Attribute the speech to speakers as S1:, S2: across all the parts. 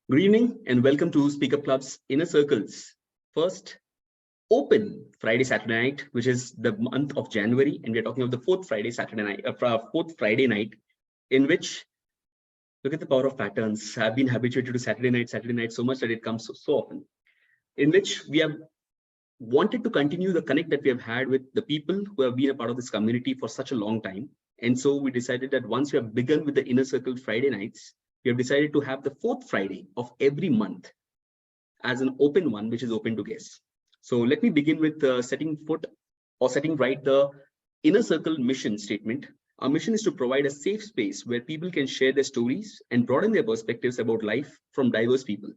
S1: Good evening and welcome to Speaker Club's Inner Circles. First, open Friday, Saturday night, which is the month of January, and we're talking of the fourth Friday night, in which look at the power of patterns. I've been habituated to Saturday night so much that it comes so often, in which we have wanted to continue the connect that we have had with the people who have been a part of this community for such a long time. And so we decided that once we have begun with the Inner Circle Friday nights, we have decided to have the fourth Friday of every month as an open one, which is open to guests. So let me begin with setting right the Inner Circle mission statement. Our mission is to provide a safe space where people can share their stories and broaden their perspectives about life from diverse people,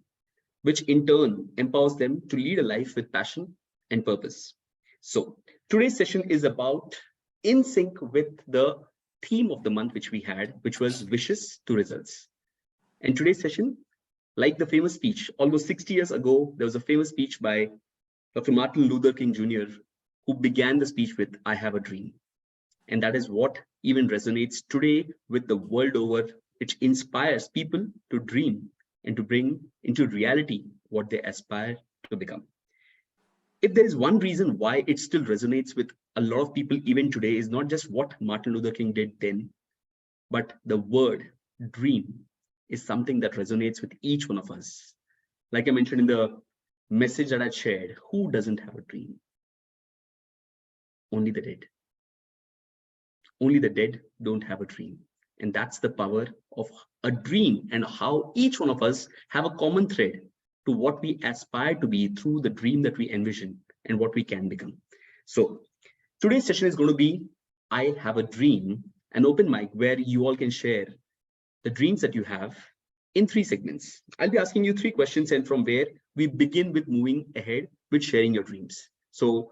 S1: which in turn empowers them to lead a life with passion and purpose. So today's session is about in sync with the theme of the month which we had, which was wishes to results. And today's session, like the famous speech, almost 60 years ago, there was a famous speech by Dr. Martin Luther King Jr., who began the speech with, "I have a dream." And that is what even resonates today with the world over, which inspires people to dream and to bring into reality what they aspire to become. If there is one reason why it still resonates with a lot of people even today, is not just what Martin Luther King did then, but the word dream is something that resonates with each one of us. Like I mentioned in the message that I shared, who doesn't have a dream? Only the dead. Only the dead don't have a dream. And that's the power of a dream, and how each one of us have a common thread to what we aspire to be through the dream that we envision and what we can become. So today's session is going to be I Have a Dream, an open mic where you all can share the dreams that you have in 3 segments. I'll be asking you 3 questions, and from where we begin with moving ahead with sharing your dreams. So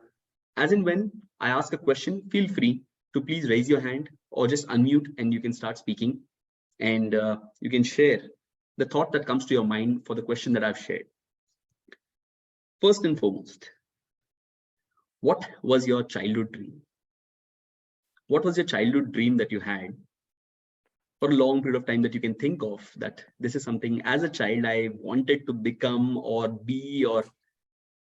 S1: as and when I ask a question, feel free to please raise your hand or just unmute and you can start speaking, and you can share the thought that comes to your mind for the question that I've shared. First and foremost, what was your childhood dream? What was your childhood dream that you had for a long period of time that you can think of, that this is something as a child I wanted to become or be, or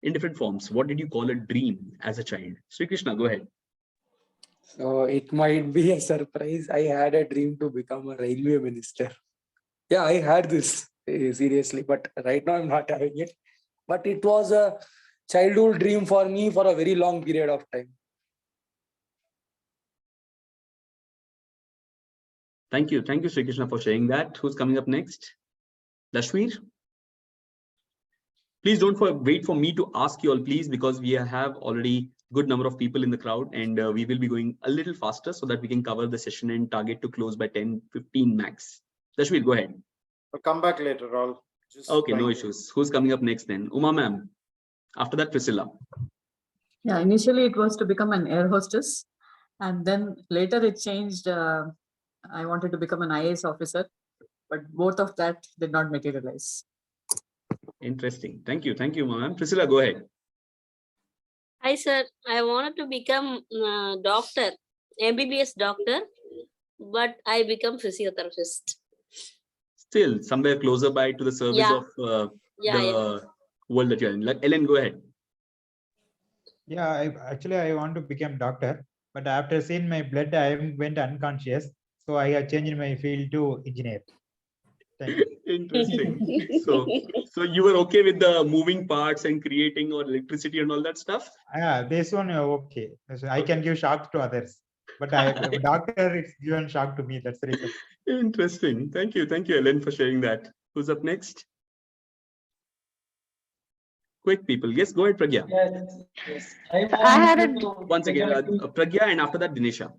S1: in different forms? What did you call a dream as a child? Sri Krishna, go ahead.
S2: So it might be a surprise. I had a dream to become a railway minister. Yeah, I had this seriously, but right now I'm not having it. But it was a childhood dream for me for a very long period of time.
S1: Thank you, Sri Krishna, for sharing that. Who's coming up next? Lashmir? Please don't wait for me to ask you all, please, because we have already good number of people in the crowd, and we will be going a little faster so that we can cover the session and target to close by 10-15 max. Lashmir, go ahead.
S3: I'll come back later.
S1: Okay, no issues. Who's coming up next then? Uma ma'am. After that, Priscilla.
S4: Yeah, initially it was to become an air hostess, and then later it changed. I wanted to become an IAS officer, but both of that did not materialize.
S1: Interesting. Thank you, ma'am. Priscilla, go ahead.
S5: Hi, sir. I wanted to become doctor, MBBS doctor, but I become physiotherapist.
S1: Still, somewhere closer by to the service of the world that you're in. Like, Ellen, go ahead.
S6: Yeah, I want to become doctor, but after seeing my blood, I went unconscious. So I have changed my field to engineer. Thank you.
S1: Interesting. So you were okay with the moving parts and creating or electricity and all that stuff?
S6: Yeah, this one okay. So I can give shock to others, but doctor, it's given shock to me. That's the reason.
S1: Interesting. Thank you, Ellen, for sharing that. Who's up next? Quick people. Yes, go ahead, Pragya.
S7: Yes. I had a
S1: Once again, Pragya, and after that, Dinesha.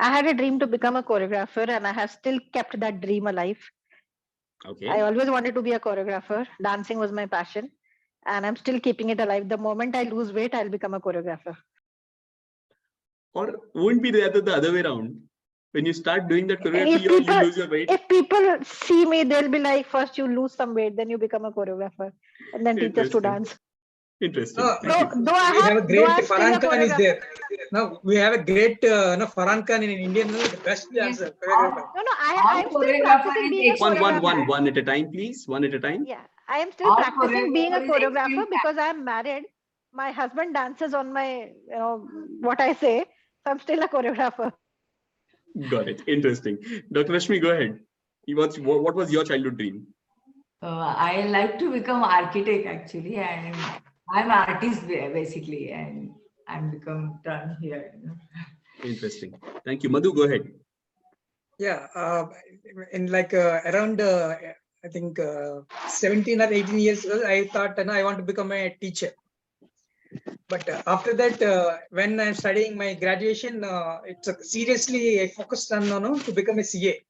S7: I had a dream to become a choreographer, and I have still kept that dream alive.
S1: Okay.
S7: I always wanted to be a choreographer. Dancing was my passion, and I'm still keeping it alive. The moment I lose weight, I'll become a choreographer.
S1: Or wouldn't be the other way around? When you start doing that choreography, you lose your weight.
S7: If people see me, they'll be like, first you lose some weight, then you become a choreographer, and then teach us to dance.
S1: Interesting.
S2: No,
S1: Thank you.
S7: Though I
S2: we have a
S7: though
S2: great
S7: I'm still a
S2: Farhan Khan is
S7: choreographer.
S2: there. No, we have a great Farhan Khan in Indian, the best dancer, choreographer.
S7: No,
S3: All
S7: I'm still
S3: choreographer
S7: practicing
S3: is
S7: being a choreographer.
S1: One at a time, please. One at a time.
S7: Yeah, I am still
S3: all
S7: practicing being a
S3: choreographer is
S7: choreographer
S3: experienced.
S7: because I'm married. My husband dances on my, what I say. So I'm still a choreographer.
S1: Got it. Interesting. Dr. Rashmi, go ahead. What was your childhood dream?
S3: I like to become architect actually, and I'm an artist basically, and I'm become done here.
S1: Interesting. Thank you. Madhu, go ahead.
S2: Yeah, in like around I think 17 or 18 years old, I thought I want to become a teacher. But after that, when I'm studying my graduation, seriously I focused on to become a CA.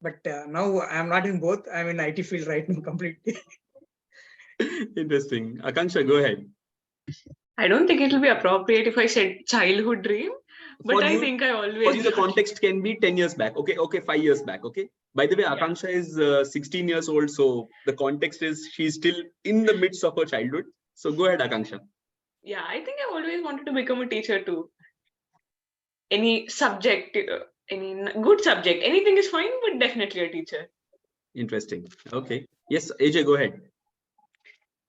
S2: But now I'm not in both. I'm in IT field right now completely.
S1: Interesting. Akanksha, go ahead.
S8: I don't think it will be appropriate if I said childhood dream, but
S1: For
S8: I
S1: you,
S8: think I
S1: For
S8: always
S1: you, the context can be 10 years back. Okay, 5 years back. Okay. By the way,
S8: Yeah.
S1: Akanksha is 16 years old. So the context is she's still in the midst of her childhood. So go ahead, Akanksha.
S8: Yeah, I think I always wanted to become a teacher too. Any subject, any good subject, anything is fine, but definitely a teacher.
S1: Interesting. Okay. Yes, AJ, go ahead.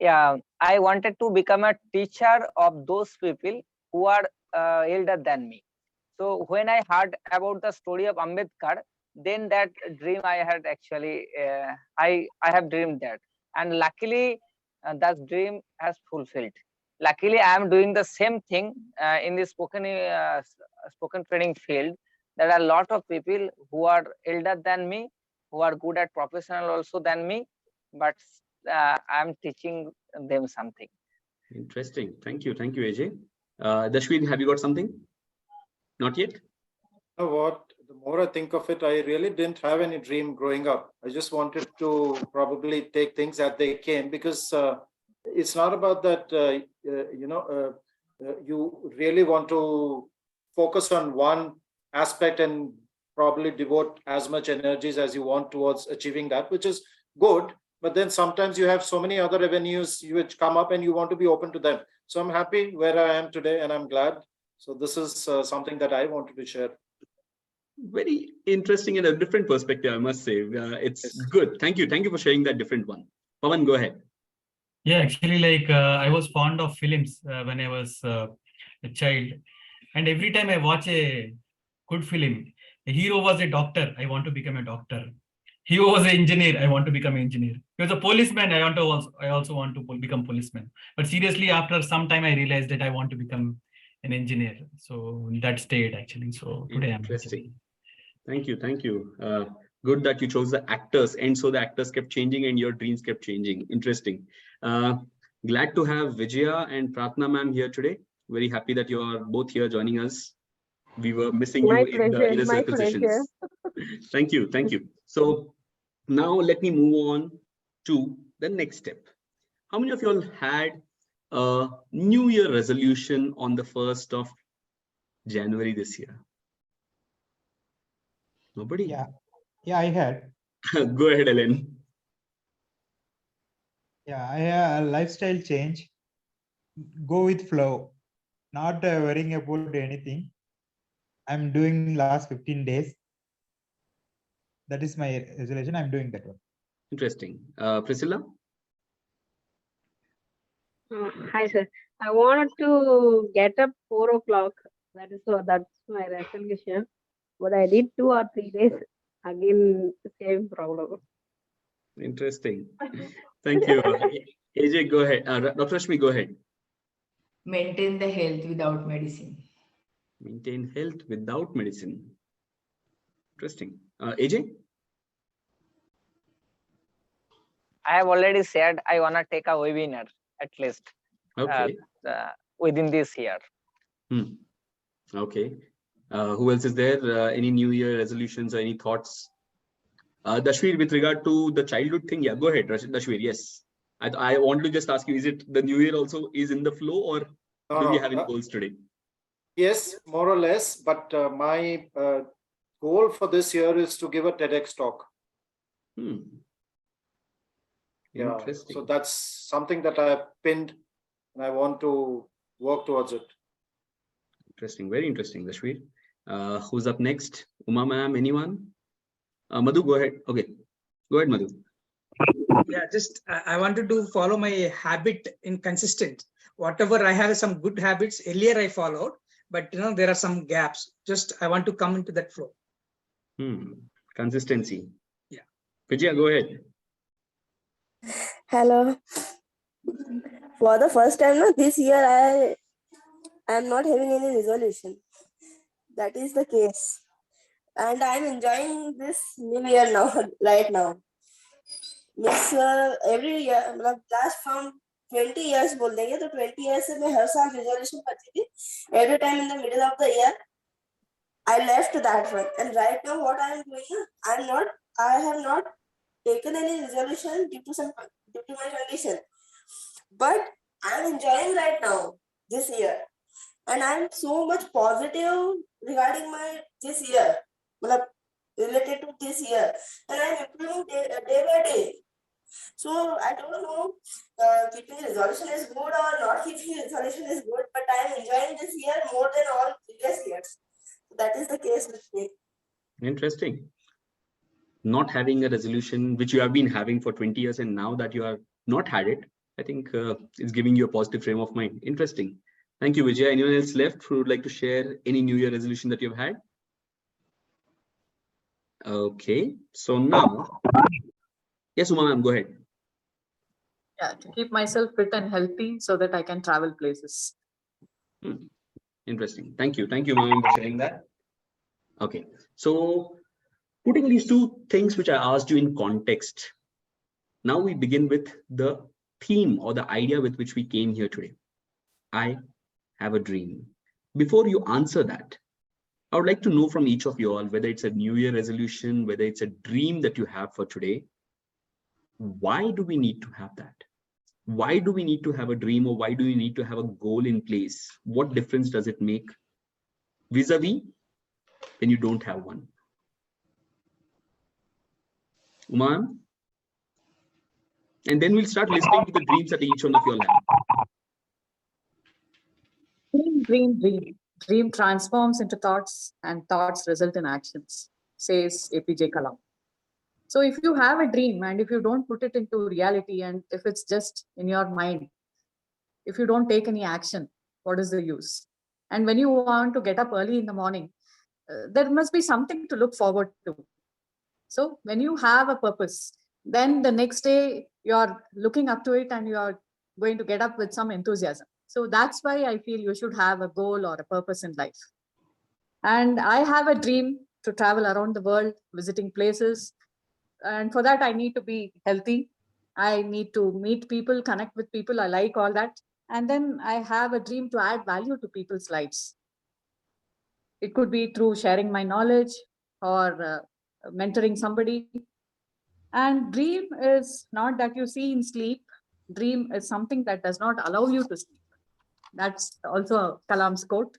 S9: Yeah, I wanted to become a teacher of those people who are elder than me. So when I heard about the story of Ambedkar, then that dream I had actually, I have dreamed that, and luckily that dream has fulfilled. Luckily, I am doing the same thing in the spoken training field. There are a lot of people who are elder than me, who are good at professional also than me, but I'm teaching them something.
S1: Interesting. Thank you, AJ. Dashwin, have you got something? Not yet.
S10: You know what? The more I think of it, I really didn't have any dream growing up. I just wanted to probably take things as they came because it's not about that, you really want to focus on one aspect and probably devote as much energies as you want towards achieving that, which is good. But then sometimes you have so many other avenues which come up and you want to be open to them. So I'm happy where I am today and I'm glad. So this is something that I wanted to share.
S1: Very interesting and a different perspective, I must say. It's
S10: Yes.
S1: good. Thank you for sharing that different one. Pawan, go ahead.
S11: Yeah, actually, like I was fond of films when I was a child, and every time I watch a good film, the hero was a doctor. I want to become a doctor. Hero was an engineer. I want to become an engineer. He was a policeman. I also want to become policeman. But seriously, after some time, I realized that I want to become an engineer. So that stayed actually. So today I'm
S1: Interesting. Thank you. Good that you chose the actors, and so the actors kept changing and your dreams kept changing. Interesting. Glad to have Vijaya and Pratna ma'am here today. Very happy that you are both here joining us. We were missing you in the inner circle sessions. Thank you. So now let me move on to the next step. How many of you all had a New Year resolution on the 1st of January this year? Nobody?
S6: Yeah, I had.
S1: Go ahead, Ellen.
S6: Yeah, I had a lifestyle change. Go with flow, not worrying about anything. I'm doing last 15 days. That is my resolution. I'm doing that one.
S1: Interesting. Priscilla?
S5: Hi, sir. I wanted to get up 4 o'clock. That's my resolution. But I did 2 or 3 days. Again, same problem.
S1: Interesting. Thank you. AJ, go ahead. Dr. Rashmi, go ahead.
S3: Maintain the health without medicine.
S1: Maintain health without medicine. Interesting. AJ?
S9: I have already said I want to take a webinar at least
S1: Okay.
S9: within this year.
S1: Okay. Who else is there? Any New Year resolutions or any thoughts? Dashwir, with regard to the childhood thing, yeah, go ahead, Dashwir. Yes. I want to just ask you, is it the New Year also is in the flow, or do we have any goals today?
S10: Yes, more or less. But my goal for this year is to give a TEDx talk.
S1: Yeah.
S10: So that's something that I have pinned and I want to work towards it.
S1: Interesting, very interesting, Dashveer. Who's up next? Uma ma'am, anyone? Madhu, go ahead. Okay, go ahead, Madhu.
S12: Yeah, just I wanted to follow my habit in consistent. Whatever I have some good habits earlier I followed, but there are some gaps. Just I want to come into that flow.
S1: Consistency.
S12: Yeah.
S1: Vijaya, go ahead.
S13: Hello. For the first time this year, I am not having any resolution. That is the case. And I'm enjoying this new year now, right now. Miss every year, last from 20 years बोल देंगे तो 20 years से मैं हर साल resolution करती थी. Every time in the middle of the year, I left that one. And right now, what I am doing, I have not taken any resolution due to my condition. But I'm enjoying right now this year, and I'm so much positive regarding this year, related to this year, and I'm improving day by day. So I don't know, keeping resolution is good or not keeping resolution is good, but I'm enjoying this year more than all previous years. That is the case with me.
S1: Interesting. Not having a resolution which you have been having for 20 years, and now that you are not had it, I think it's giving you a positive frame of mind. Interesting. Thank you, Vijay. Anyone else left who would like to share any New Year resolution that you've had? Okay, so now, yes, Uma ma'am, go ahead.
S4: Yeah, to keep myself fit and healthy so that I can travel places.
S1: Interesting. Thank you, ma'am, for sharing that. Okay, so putting these two things which I asked you in context, now we begin with the theme or the idea with which we came here today. I have a dream. Before you answer that, I would like to know from each of you all, whether it's a New Year resolution, whether it's a dream that you have for today, why do we need to have that? Why do we need to have a dream, or why do we need to have a goal in place? What difference does it make vis-a-vis when you don't have one? Uma? And then we'll start listening to the dreams that each one of you all have.
S4: Dream. Dream transforms into thoughts, and thoughts result in actions, says APJ Kalam. So if you have a dream and if you don't put it into reality, and if it's just in your mind, if you don't take any action, what is the use? And when you want to get up early in the morning, there must be something to look forward to. So when you have a purpose, then the next day you're looking up to it and you're going to get up with some enthusiasm. So that's why I feel you should have a goal or a purpose in life. And I have a dream to travel around the world, visiting places. And for that, I need to be healthy. I need to meet people, connect with people. I like all that. And then I have a dream to add value to people's lives. It could be through sharing my knowledge or mentoring somebody. And dream is not that you see in sleep. Dream is something that does not allow you to sleep. That's also Kalam's quote.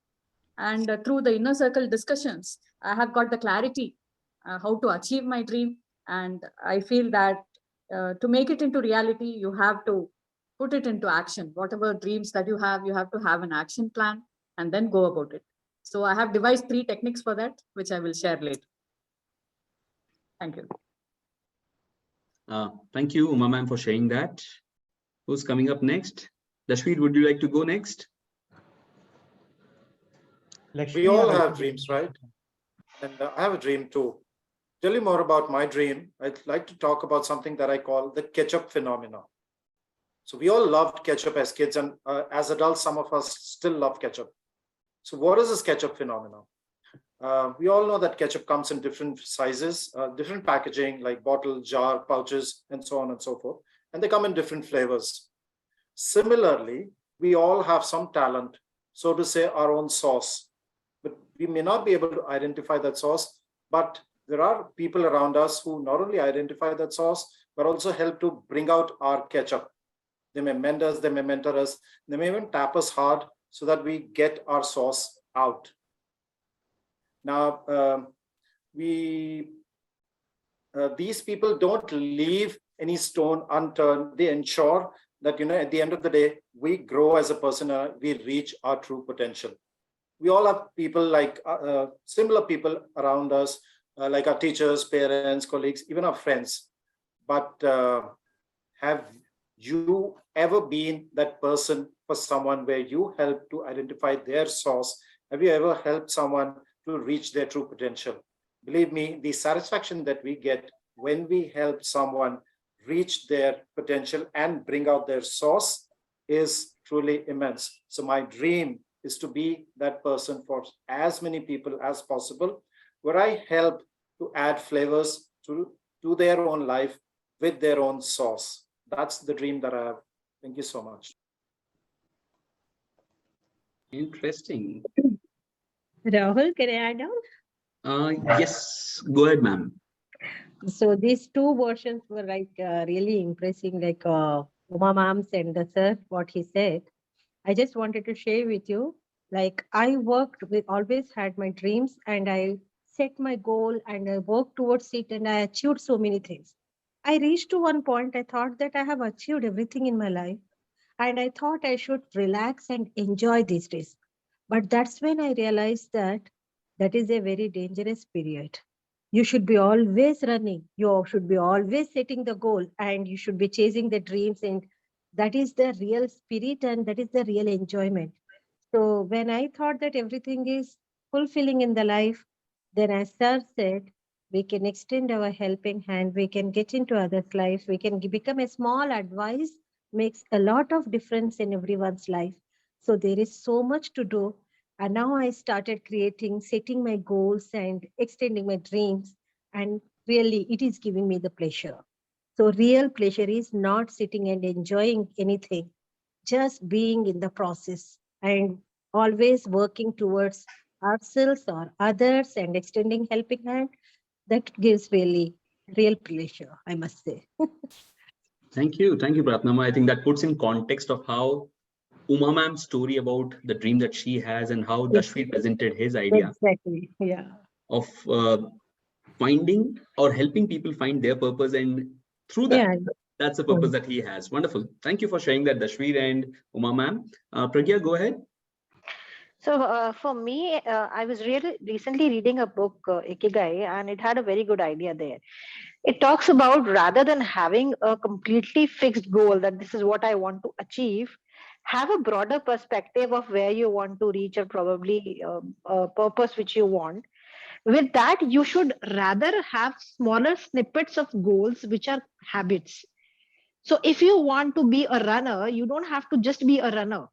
S4: And through the inner circle discussions, I have got the clarity how to achieve my dream. And I feel that to make it into reality, you have to put it into action. Whatever dreams that you have to have an action plan and then go about it. So I have devised 3 techniques for that, which I will share later. Thank you.
S1: Thank you, Uma ma'am, for sharing that. Who's coming up next? Dashveer, would you like to go next?
S10: We all have dreams, right? And I have a dream too. Tell you more about my dream. I'd like to talk about something that I call the ketchup phenomenon. So we all loved ketchup as kids, and as adults, some of us still love ketchup. So what is this ketchup phenomenon? We all know that ketchup comes in different sizes, different packaging, like bottle, jar, pouches, and so on and so forth. And they come in different flavors. Similarly, we all have some talent, so to say, our own sauce. But we may not be able to identify that sauce, but there are people around us who not only identify that sauce, but also help to bring out our ketchup. They may mend us, they may mentor us, they may even tap us hard so that we get our sauce out. Now, these people don't leave any stone unturned. They ensure that, at the end of the day, we grow as a person, we reach our true potential. We all have people like similar people around us, like our teachers, parents, colleagues, even our friends. But have you ever been that person for someone where you help to identify their source? Have you ever helped someone to reach their true potential? Believe me, the satisfaction that we get when we help someone reach their potential and bring out their source is truly immense. So my dream is to be that person for as many people as possible, where I help to add flavors to their own life with their own sauce. That's the dream that I have. Thank you so much.
S1: Interesting.
S14: Rahul, can I add on?
S1: Yes, go ahead, ma'am.
S14: So these two versions were like really impressing, like Uma ma'am and the sir, what he said. I just wanted to share with you, like I worked with, always had my dreams, and I set my goal and I worked towards it, and I achieved so many things. I reached to one point, I thought that I have achieved everything in my life, and I thought I should relax and enjoy these days. But that's when I realized that that is a very dangerous period. You should be always running. You should be always setting the goal, and you should be chasing the dreams. And that is the real spirit, and that is the real enjoyment. So when I thought that everything is fulfilling in the life, then as Sir said, we can extend our helping hand. We can get into others' life. We can become a small advice, makes a lot of difference in everyone's life. So there is so much to do. And now I started creating, setting my goals and extending my dreams. And really, it is giving me the pleasure. So real pleasure is not sitting and enjoying anything, just being in the process and always working towards ourselves or others and extending helping hand. That gives really real pleasure, I must say.
S1: Thank you, Pratnama. I think that puts in context of how Uma ma'am's story about the dream that she has and how Dashvi presented his idea.
S14: Exactly, yeah.
S1: Of finding or helping people find their purpose, and through that, that's the purpose that he has. Wonderful. Thank you for sharing that, Dashvi and Uma ma'am. Pragya, go ahead.
S7: So for me, I was really recently reading a book, Ikigai, and it had a very good idea there. It talks about, rather than having a completely fixed goal that this is what I want to achieve, have a broader perspective of where you want to reach, or probably a purpose which you want. With that, you should rather have smaller snippets of goals which are habits. So if you want to be a runner, you don't have to just be a runner.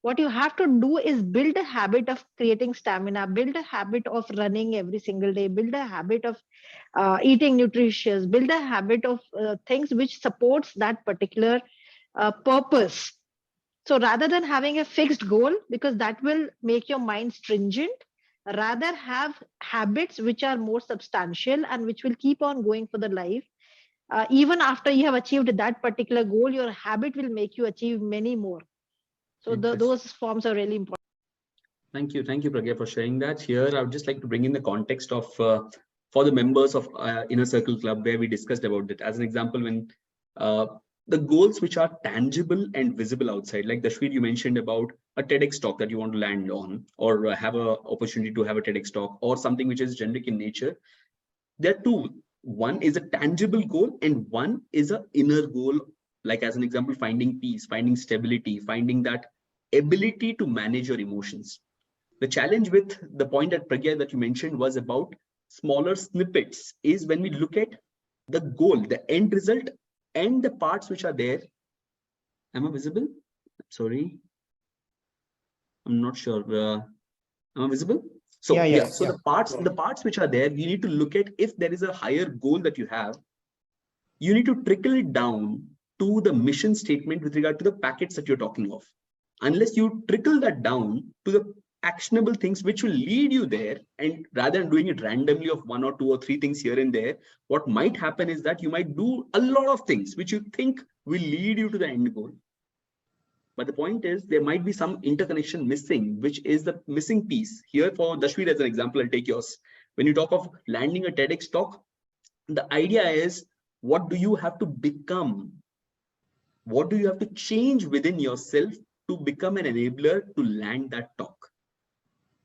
S7: What you have to do is build a habit of creating stamina, build a habit of running every single day, build a habit of eating nutritious, build a habit of things which supports that particular purpose. So rather than having a fixed goal, because that will make your mind stringent, rather have habits which are more substantial and which will keep on going for the life. Even after you have achieved that particular goal, your habit will make you achieve many more. So those forms are really important.
S1: Thank you, Pragya, for sharing that. Here, I would just like to bring in the context of for the members of Inner Circle Club, where we discussed about it. As an example, when the goals which are tangible and visible outside, like Dashvi, you mentioned about a TEDx talk that you want to land on, or have an opportunity to have a TEDx talk, or something which is generic in nature. There are two. One is a tangible goal, and one is an inner goal. Like as an example, finding peace, finding stability, finding that ability to manage your emotions. The challenge with the point that Pragya that you mentioned was about smaller snippets is when we look at the goal, the end result, and the parts which are there. Am I visible? Sorry. I'm not sure. Am I visible? So the parts which are there, you need to look at if there is a higher goal that you have, you need to trickle it down to the mission statement with regard to the packets that you're talking of. Unless you trickle that down to the actionable things which will lead you there, and rather than doing it randomly of 1 or 2 or 3 things here and there, what might happen is that you might do a lot of things which you think will lead you to the end goal. But the point is, there might be some interconnection missing, which is the missing piece. Here for Dashvi as an example, I'll take yours. When you talk of landing a TEDx talk, the idea is, what do you have to become What do you have to change within yourself to become an enabler to land that talk?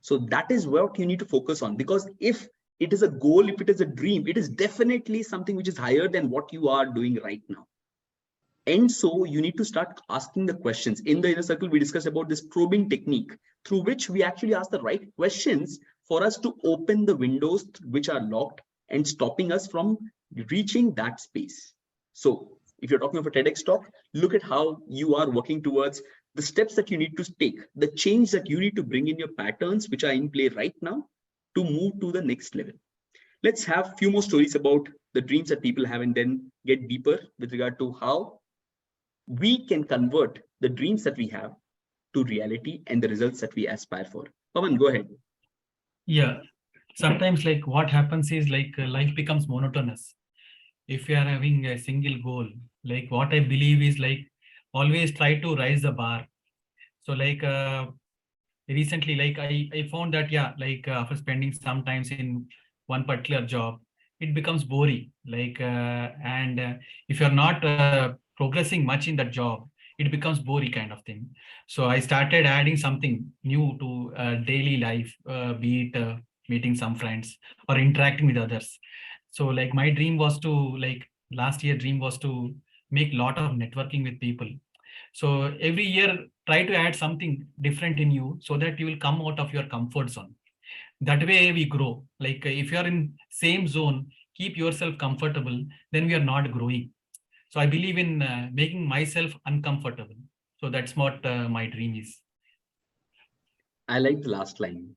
S1: So that is what you need to focus on, because if it is a goal, if it is a dream, it is definitely something which is higher than what you are doing right now. And so you need to start asking the questions. In the inner circle, we discussed about this probing technique through which we actually ask the right questions for us to open the windows which are locked and stopping us from reaching that space. So if you're talking of a TEDx talk, look at how you are working towards the steps that you need to take, the change that you need to bring in your patterns, which are in play right now, to move to the next level. Let's have a few more stories about the dreams that people have and then get deeper with regard to how we can convert the dreams that we have to reality and the results that we aspire for. Pawan, go ahead.
S11: Yeah, sometimes like what happens is like life becomes monotonous. If you are having a single goal, like what I believe is like always try to rise the bar. So like recently, like I found that, yeah, like after spending some times in one particular job, it becomes boring. Like and if you're not progressing much in that job, it becomes boring kind of thing. So I started adding something new to daily life, be it meeting some friends or interacting with others. So like my dream was to, like last year dream was to make a lot of networking with people. So every year try to add something different in you so that you will come out of your comfort zone. That way we grow. Like if you are in same zone, keep yourself comfortable, then we are not growing. So I believe in making myself uncomfortable. So that's what my dream is.
S1: I like the last line,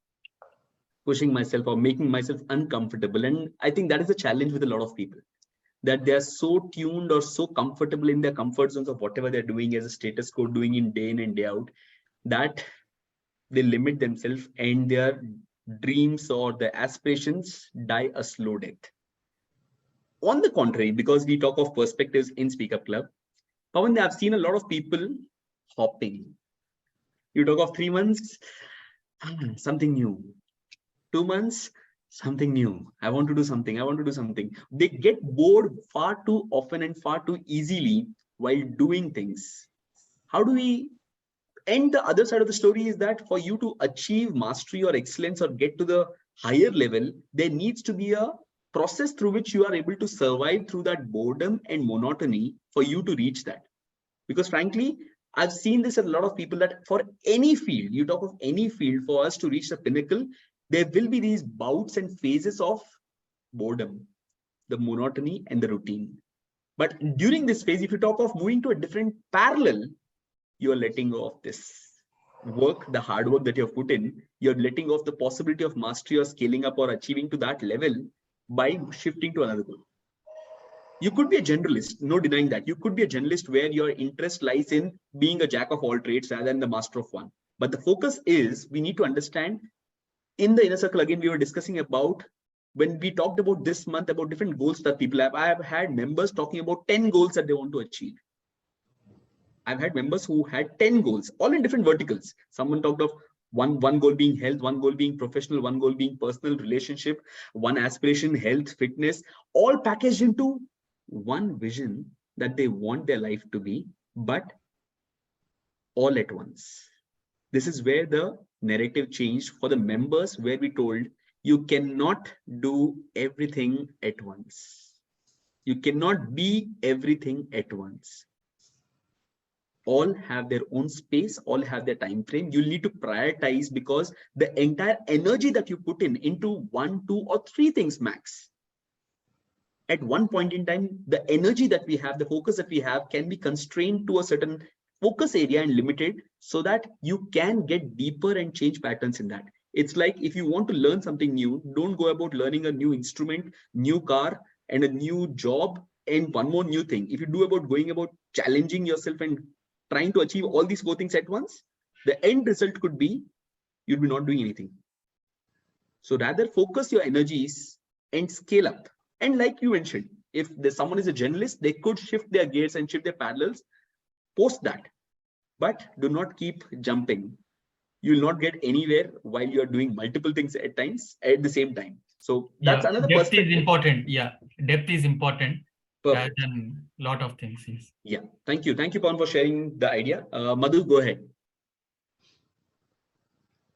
S1: pushing myself or making myself uncomfortable. And I think that is a challenge with a lot of people, that they are so tuned or so comfortable in their comfort zones of whatever they're doing as a status quo, doing in and day out, that they limit themselves and their dreams or their aspirations die a slow death. On the contrary, because we talk of perspectives in Speak Up Club, Pawan, I've seen a lot of people hopping. You talk of 3 months, something new. 2 months, something new. I want to do something. I want to do something. They get bored far too often and far too easily while doing things. How do we? And the other side of the story is that for you to achieve mastery or excellence or get to the higher level, there needs to be a process through which you are able to survive through that boredom and monotony for you to reach that. Because frankly, I've seen this in a lot of people, that for any field, you talk of any field, for us to reach the pinnacle, there will be these bouts and phases of boredom, the monotony and the routine. But during this phase, if you talk of moving to a different parallel, you are letting go of this work, the hard work that you have put in. You're letting go of the possibility of mastery or scaling up or achieving to that level by shifting to another goal. You could be a generalist, no denying that. You could be a generalist where your interest lies in being a jack of all trades rather than the master of one. But the focus is, we need to understand, in the inner circle, again, we were discussing about, when we talked about this month about different goals that people have, I have had members talking about 10 goals that they want to achieve. I've had members who had 10 goals, all in different verticals. Someone talked of one goal being health, one goal being professional, one goal being personal relationship, one aspiration, health, fitness, all packaged into one vision that they want their life to be, but all at once. This is where the narrative changed for the members, where we told, you cannot do everything at once. You cannot be everything at once. All have their own space, all have their time frame. You'll need to prioritize, because the entire energy that you put into 1, 2, or 3 things max, at one point in time, the energy that we have, the focus that we have, can be constrained to a certain focus area and limited, so that you can get deeper and change patterns in that. It's like, if you want to learn something new, don't go about learning a new instrument, new car, and a new job, and one more new thing. If you do about going about challenging yourself and trying to achieve all these 4 things at once, the end result could be you'll be not doing anything. So rather focus your energies and scale up. And like you mentioned, if someone is a journalist, they could shift their gears and shift their parallels post that. But do not keep jumping. You will not get anywhere while you're doing multiple things at times at the same time. So that's another
S11: depth
S1: perspective.
S11: is important. Yeah, depth is important.
S1: Perfect.
S11: than lot of things. Yes.
S1: Yeah. Thank you. Thank you, Pawan, for sharing the idea. Madhu, go ahead.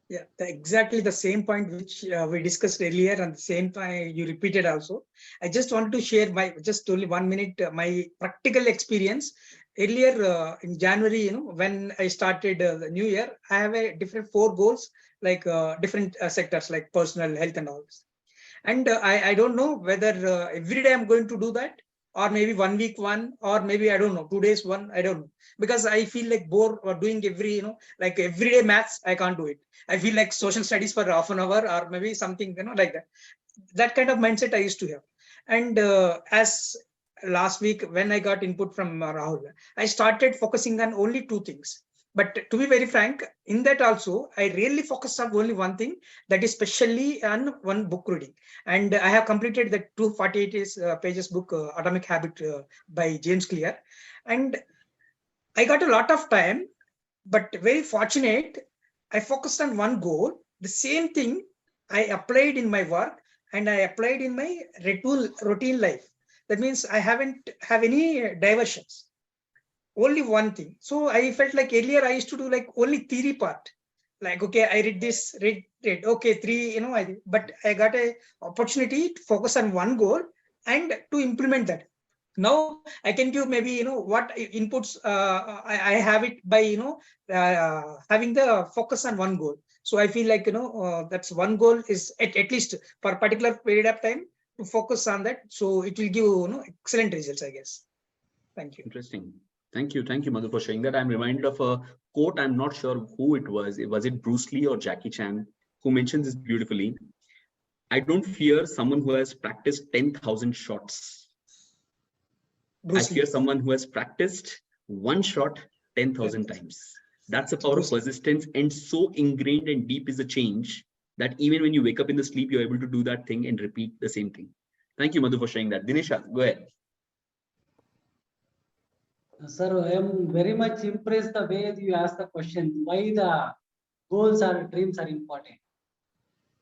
S12: Yeah, exactly the same point which we discussed earlier, and the same time you repeated also. I just wanted to share my just only 1 minute my practical experience. Earlier in January, when I started the new year, I have a different 4 goals, like different sectors like personal, health, and all this. And I don't know whether every day I'm going to do that, or maybe 1 week one, or maybe I don't know 2 days one. I don't know, because I feel like bored or doing every like everyday maths. I can't do it. I feel like social studies for half an hour, or maybe something like that. That kind of mindset I used to have. And as last week when I got input from Rahul, I started focusing on only 2 things. But to be very frank, in that also, I really focused on only one thing, that is specially on one book reading. And I have completed the 248 pages book, Atomic Habit by James Clear. And I got a lot of time, but very fortunate, I focused on one goal. The same thing I applied in my work, and I applied in my routine life. That means I haven't have any diversions. Only one thing. So I felt like earlier I used to do like only theory part. Like, okay, I read this, read, okay, three, but I got a opportunity to focus on one goal and to implement that. Now I can give maybe, what inputs I have it by, having the focus on one goal. So I feel like, that's one goal is at least for a particular period of time to focus on that. So it will give, excellent results, I guess. Thank you.
S1: Interesting. Thank you. Thank you, Madhu, for sharing that. I'm reminded of a quote. I'm not sure who it was. Was it Bruce Lee or Jackie Chan who mentions this beautifully? I don't fear someone who has practiced 10,000 shots.
S12: Bruce
S1: I fear
S12: Lee.
S1: someone who has practiced one shot 10,000 times. That's the power of persistence, and so ingrained and deep is the change that even when you wake up in the sleep, you're able to do that thing and repeat the same thing. Thank you, Madhu, for sharing that. Dinesha, go ahead.
S15: Sir, I am very much impressed the way you asked the question, why the goals or dreams are important.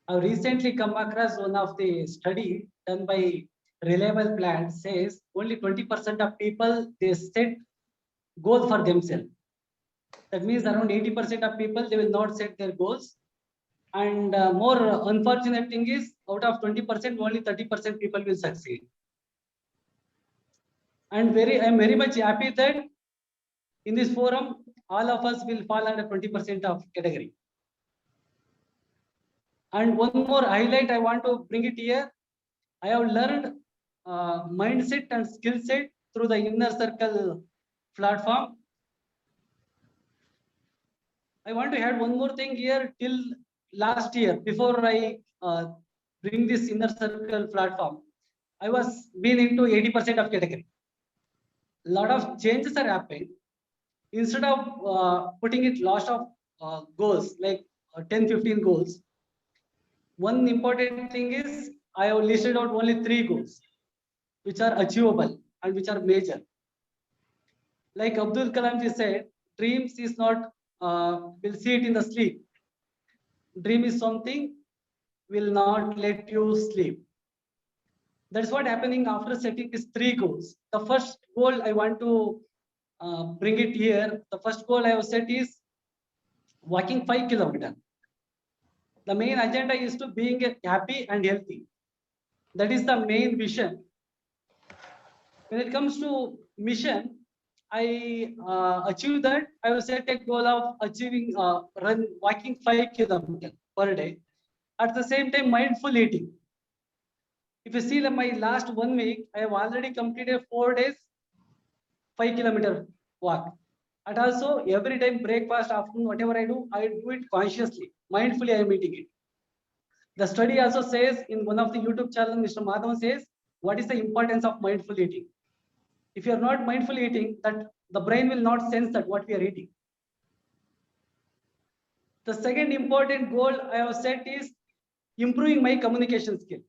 S15: I've recently come across one of the study done by Reliable Plan says only 20% of people they set goal for themselves. That means around 80% of people they will not set their goals. And more unfortunate thing is out of 20%, only 30% people will succeed. And I'm very much happy that in this forum, all of us will fall under 20% of category. And one more highlight I want to bring it here. I have learned mindset and skill set through the Inner Circle platform. I want to add one more thing here. Till last year, before I bring this Inner Circle platform, I was been into 80% of category. A lot of changes are happening. Instead of putting it lots of goals like 10, 15 goals, one important thing is I have listed out only 3 goals which are achievable and which are major. Like Abdul Kalam ji said, dreams is not will see it in the sleep. Dream is something will not let you sleep. That's what happening after setting these 3 goals. The first goal I want to bring it here. The first goal I have set is walking 5 kilometers. The main agenda is to being happy and healthy. That is the main vision. When it comes to mission, I achieve that. I will set a goal of achieving walking 5 kilometers per day. At the same time, mindful eating. If you see my last 1 week, I have already completed 4 days, 5 kilometer walk. And also every time breakfast, afternoon, whatever I do it consciously. Mindfully, I am eating it. The study also says in one of the YouTube channel, Mr. Madhavan says, what is the importance of mindful eating? If you are not mindful eating, that the brain will not sense that what we are eating. The second important goal I have set is improving my communication skill.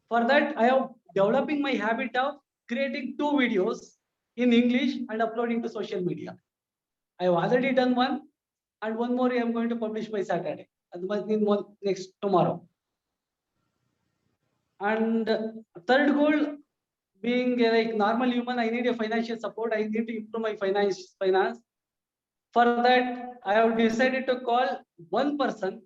S15: For that, I am developing my habit of creating 2 videos in English and uploading to social media. I have already done one, and one more I am going to publish by Saturday, and next tomorrow. And third goal, being a like normal human, I need a financial support. I need to improve my finance. For that, I have decided to call one person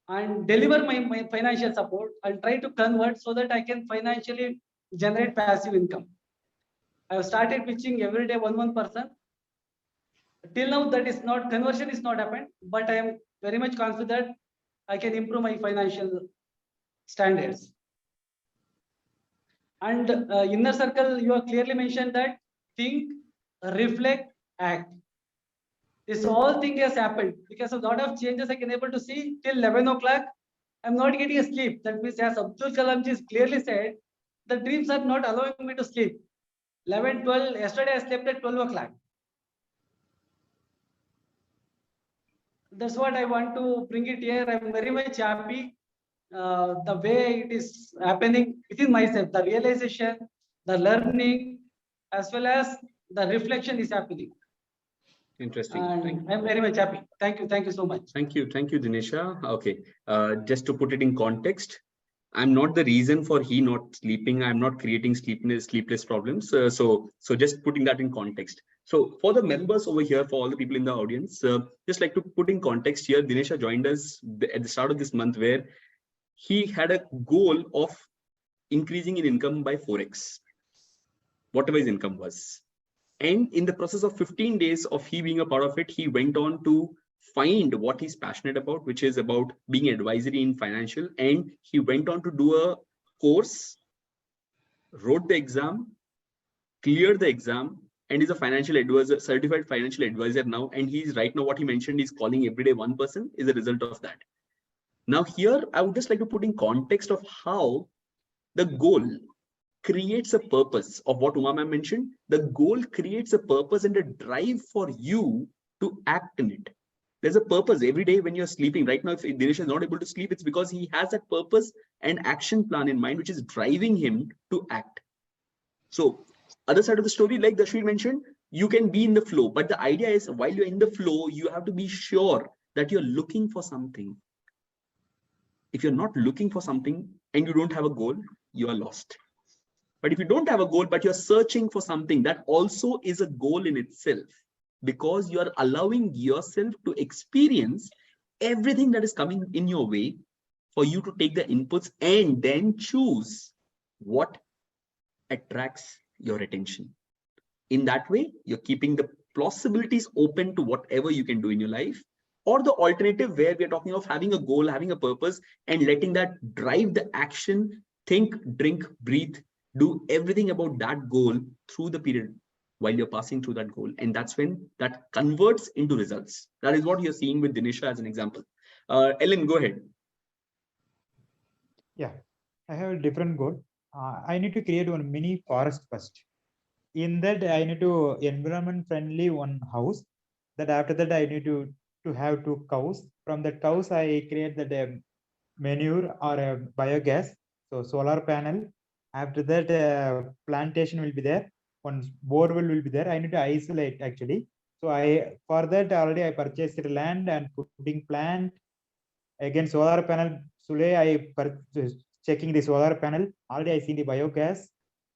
S15: and deliver my financial support and try to convert so that I can financially generate passive income. I have started pitching every day one person. Till now, that is not conversion is not happened, but I am very much confident I can improve my financial standards. And inner circle, you have clearly mentioned that think, reflect, act. This whole thing has happened because of a lot of changes I can able to see till 11 o'clock. I'm not getting a sleep. That means, as Abdul Kalam ji clearly said, the dreams are not allowing me to sleep. 11, 12, yesterday I slept at 12 o'clock. That's what I want to bring it here. I'm very much happy the way it is happening within myself, the realization, the learning, as well as the reflection is happening.
S1: Interesting.
S15: And I'm very much happy. Thank you. Thank you so much.
S1: Thank you, Dinesha. Okay, just to put it in context, I'm not the reason for he not sleeping. I'm not creating sleepless problems. So just putting that in context. So for the members over here, for all the people in the audience, just like to put in context here, Dinesha joined us at the start of this month where he had a goal of increasing in income by 4x, whatever his income was. And in the process of 15 days of he being a part of it, he went on to find what he's passionate about, which is about being advisory in financial. And he went on to do a course, wrote the exam, cleared the exam, and is a financial advisor, certified financial advisor now. And he's right now, what he mentioned, is calling every day one person is a result of that. Now here, I would just like to put in context of how the goal creates a purpose of what Uma ma'am mentioned. The goal creates a purpose and a drive for you to act in it. There's a purpose every day when you're sleeping. Right now, if Dinesh is not able to sleep, it's because he has that purpose and action plan in mind, which is driving him to act. So other side of the story, like Dashwin mentioned, you can be in the flow, but the idea is while you're in the flow, you have to be sure that you're looking for something. If you're not looking for something and you don't have a goal, you are lost. But if you don't have a goal, but you're searching for something, that also is a goal in itself, because you are allowing yourself to experience everything that is coming in your way for you to take the inputs and then choose what attracts your attention. In that way, you're keeping the possibilities open to whatever you can do in your life. Or the alternative where we're talking of having a goal, having a purpose, and letting that drive the action, think, drink, breathe, do everything about that goal through the period while you're passing through that goal. And that's when that converts into results. That is what you're seeing with Dinesha as an example. Ellen, go ahead.
S6: Yeah, I have a different goal. I need to create one mini forest first. In that, I need to environment friendly one house. That after that, I need to have 2 cows. From the cows, I create the manure or a biogas. So solar panel. After that, plantation will be there. One borewell will be there. I need to isolate actually. So for that already I purchased the land and putting plant. Again, solar panel. Today I checking the solar panel. Already I see the biogas.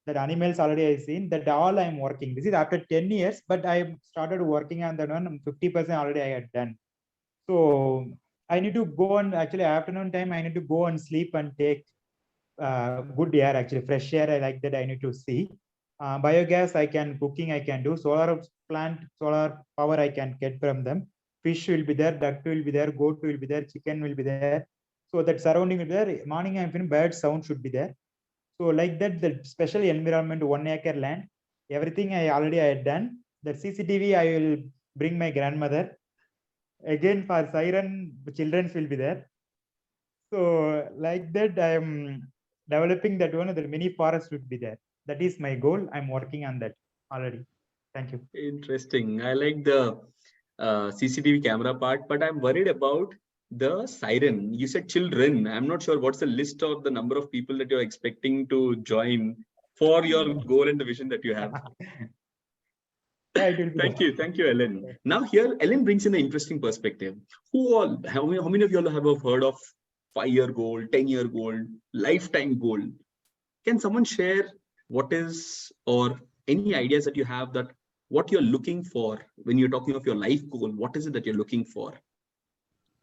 S6: That animals already I seen. That all I am working. This is after 10 years, but I started working on that one. 50% already I had done. So I need to go on actually afternoon time. I need to go and sleep and take good air, actually fresh air. I like that. I need to see biogas. I can cooking. I can do solar plant, solar power. I can get from them. Fish will be there. Duck will be there. Goat will be there. Chicken will be there. So that surrounding will be there. Morning I'm feeling bird sound should be there. So like that, the special environment, 1 acre land, everything I had done. The CCTV I will bring my grandmother. Again for siren, children will be there. So like that, I am developing that one. The mini forest would be there. That is my goal. I'm working on that already. Thank you.
S1: Interesting. I like the CCTV camera part, but I'm worried about the siren. You said children. I'm not sure what's the list of the number of people that you're expecting to join for your goal and the vision that you have. Thank you, Ellen. Now here, Ellen brings in an interesting perspective. How many of you all have heard of 5-year goal, 10-year goal, lifetime goal? Can someone share what is, or any ideas that you have, that what you're looking for when you're talking of your life goal? What is it that you're looking for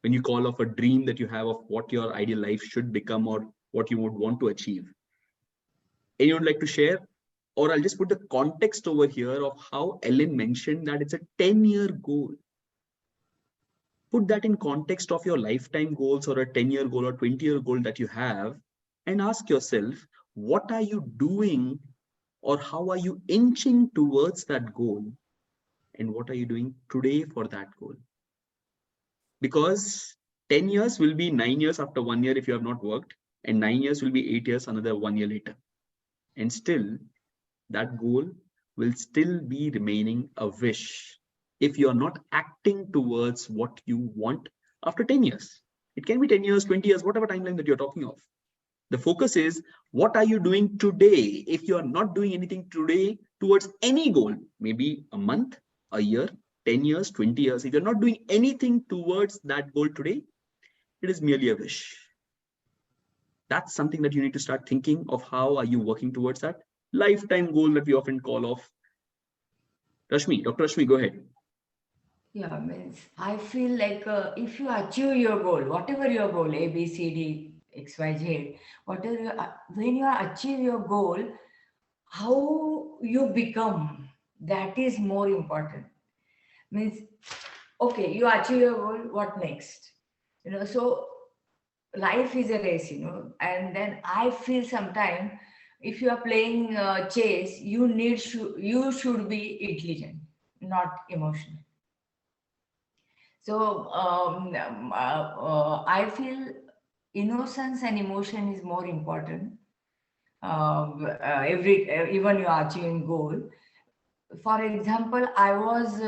S1: when you call of a dream that you have of what your ideal life should become, or what you would want to achieve? Anyone would like to share? Or I'll just put the context over here of how Ellen mentioned that it's a 10-year goal. Put that in context of your lifetime goals, or a 10-year goal or 20-year goal that you have, and ask yourself, what are you doing, or how are you inching towards that goal, and what are you doing today for that goal? Because 10 years will be 9 years after 1 year if you have not worked, and 9 years will be 8 years another 1 year later, and still that goal will still be remaining a wish if you are not acting towards what you want after 10 years. It can be 10 years, 20 years, whatever timeline that you're talking of. The focus is, what are you doing today? If you are not doing anything today towards any goal, maybe a month, a year, 10 years, 20 years, if you're not doing anything towards that goal today, it is merely a wish. That's something that you need to start thinking of. How are you working towards that lifetime goal that we often call of? Rashmi, Dr. Rashmi, go ahead.
S3: Yeah, means I feel like if you achieve your goal, whatever your goal, A, B, C, D, X, Y, Z, whatever, when you achieve your goal, how you become, that is more important. Means, okay, you achieve your goal, what next? So life is a race, and then I feel sometimes if you are playing chess, you should be intelligent, not emotional. So I feel innocence and emotion is more important. Even you are achieving goal. For example, I was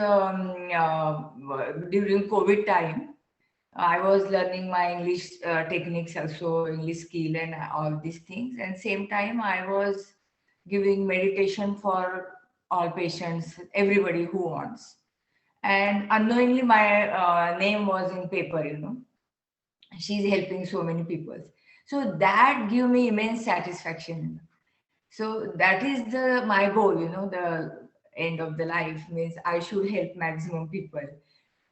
S3: during COVID time, I was learning my English techniques, also English skill and all these things. And same time, I was giving meditation for all patients, everybody who wants. And unknowingly, my name was in paper, She's helping so many people. So that give me immense satisfaction. So that is my goal, the end of the life means I should help maximum people.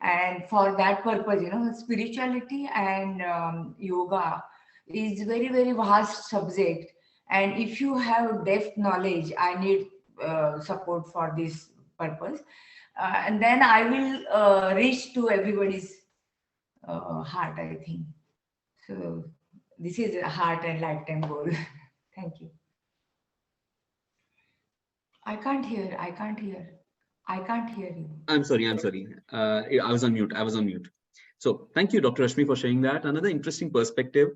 S3: And for that purpose, spirituality and yoga is very, very vast subject. And if you have depth knowledge, I need support for this purpose. And then I will reach to everybody's heart, I think. So this is a heart and lifetime goal. Thank you. I can't hear. I can't hear. I can't hear you.
S1: I'm sorry. I was on mute. So thank you, Dr. Rashmi, for sharing that. Another interesting perspective.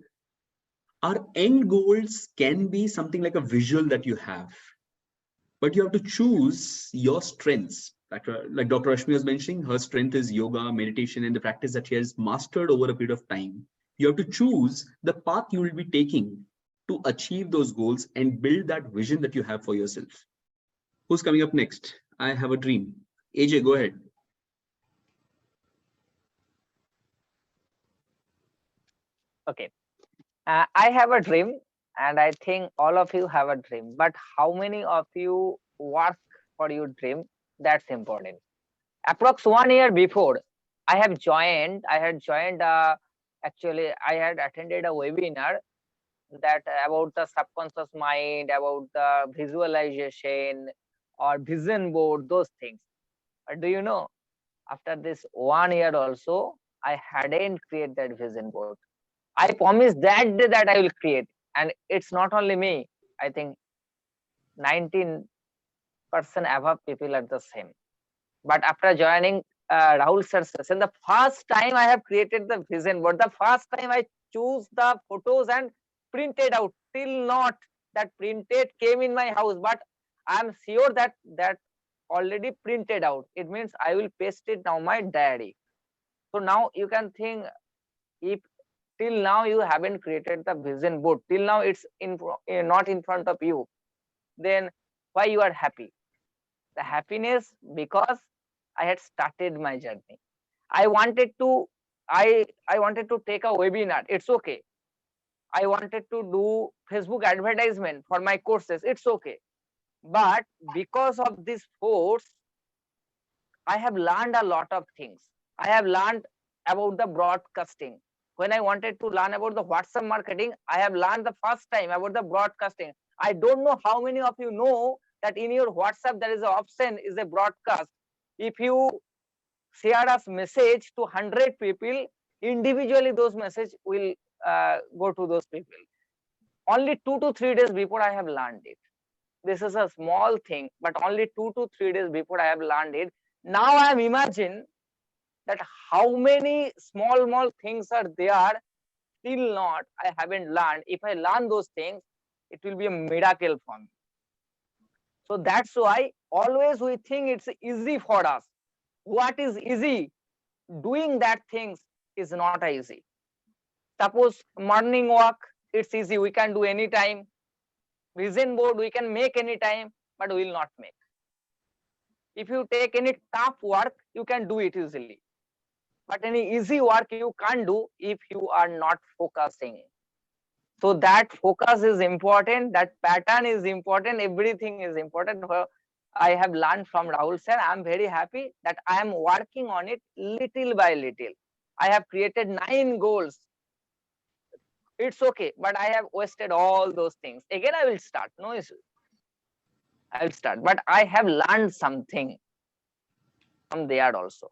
S1: Our end goals can be something like a visual that you have, but you have to choose your strengths. Like Dr. Rashmi was mentioning, her strength is yoga, meditation, and the practice that she has mastered over a period of time. You have to choose the path you will be taking to achieve those goals and build that vision that you have for yourself. Who's coming up next? I have a dream. AJ, go ahead.
S9: Okay. I have a dream, and I think all of you have a dream. But how many of you work for your dream? That's important. Approx 1 year before, I had joined. Actually, I had attended a webinar that about the subconscious mind, about the visualization or vision board, those things. But do you know, after this 1 year also, I hadn't created that vision board. I promised that day that I will create, and it's not only me. I think 19% above people are the same. But after joining Rahul sir's session, the first time I have created the vision board, the first time I choose the photos and printed out. Till not that printed came in my house, but I'm sure that already printed out. It means I will paste it now my diary. So now you can think, if till now you haven't created the vision board, till now it's not in front of you, then why you are happy? The happiness because I had started my journey. I wanted to take a webinar. It's okay. I wanted to do Facebook advertisement for my courses. It's okay. But because of this force, I have learned a lot of things. I have learned about the broadcasting. When I wanted to learn about the WhatsApp marketing, I have learned the first time about the broadcasting. I don't know how many of you know that in your WhatsApp there is an option is a broadcast. If you share a message to 100 people, individually those message will go to those people. Only 2 to 3 days before I have learned it. This is a small thing, but only 2 to 3 days before I have learned it. Now I am imagine that how many small things are there, still not, I haven't learned. If I learn those things, it will be a miracle for me. So that's why always we think it's easy for us. What is easy? Doing that things is not easy. Suppose morning walk, it's easy, we can do anytime. Vision board, we can make anytime, but we will not make. If you take any tough work, you can do it easily. But any easy work you can't do if you are not focusing. So that focus is important, that pattern is important, everything is important. I have learned from Rahul sir. I am very happy that I am working on it little by little. I have created 9 goals. It's okay, but I have wasted all those things. Again, I will start, no issue. I will start, but I have learned something from there also.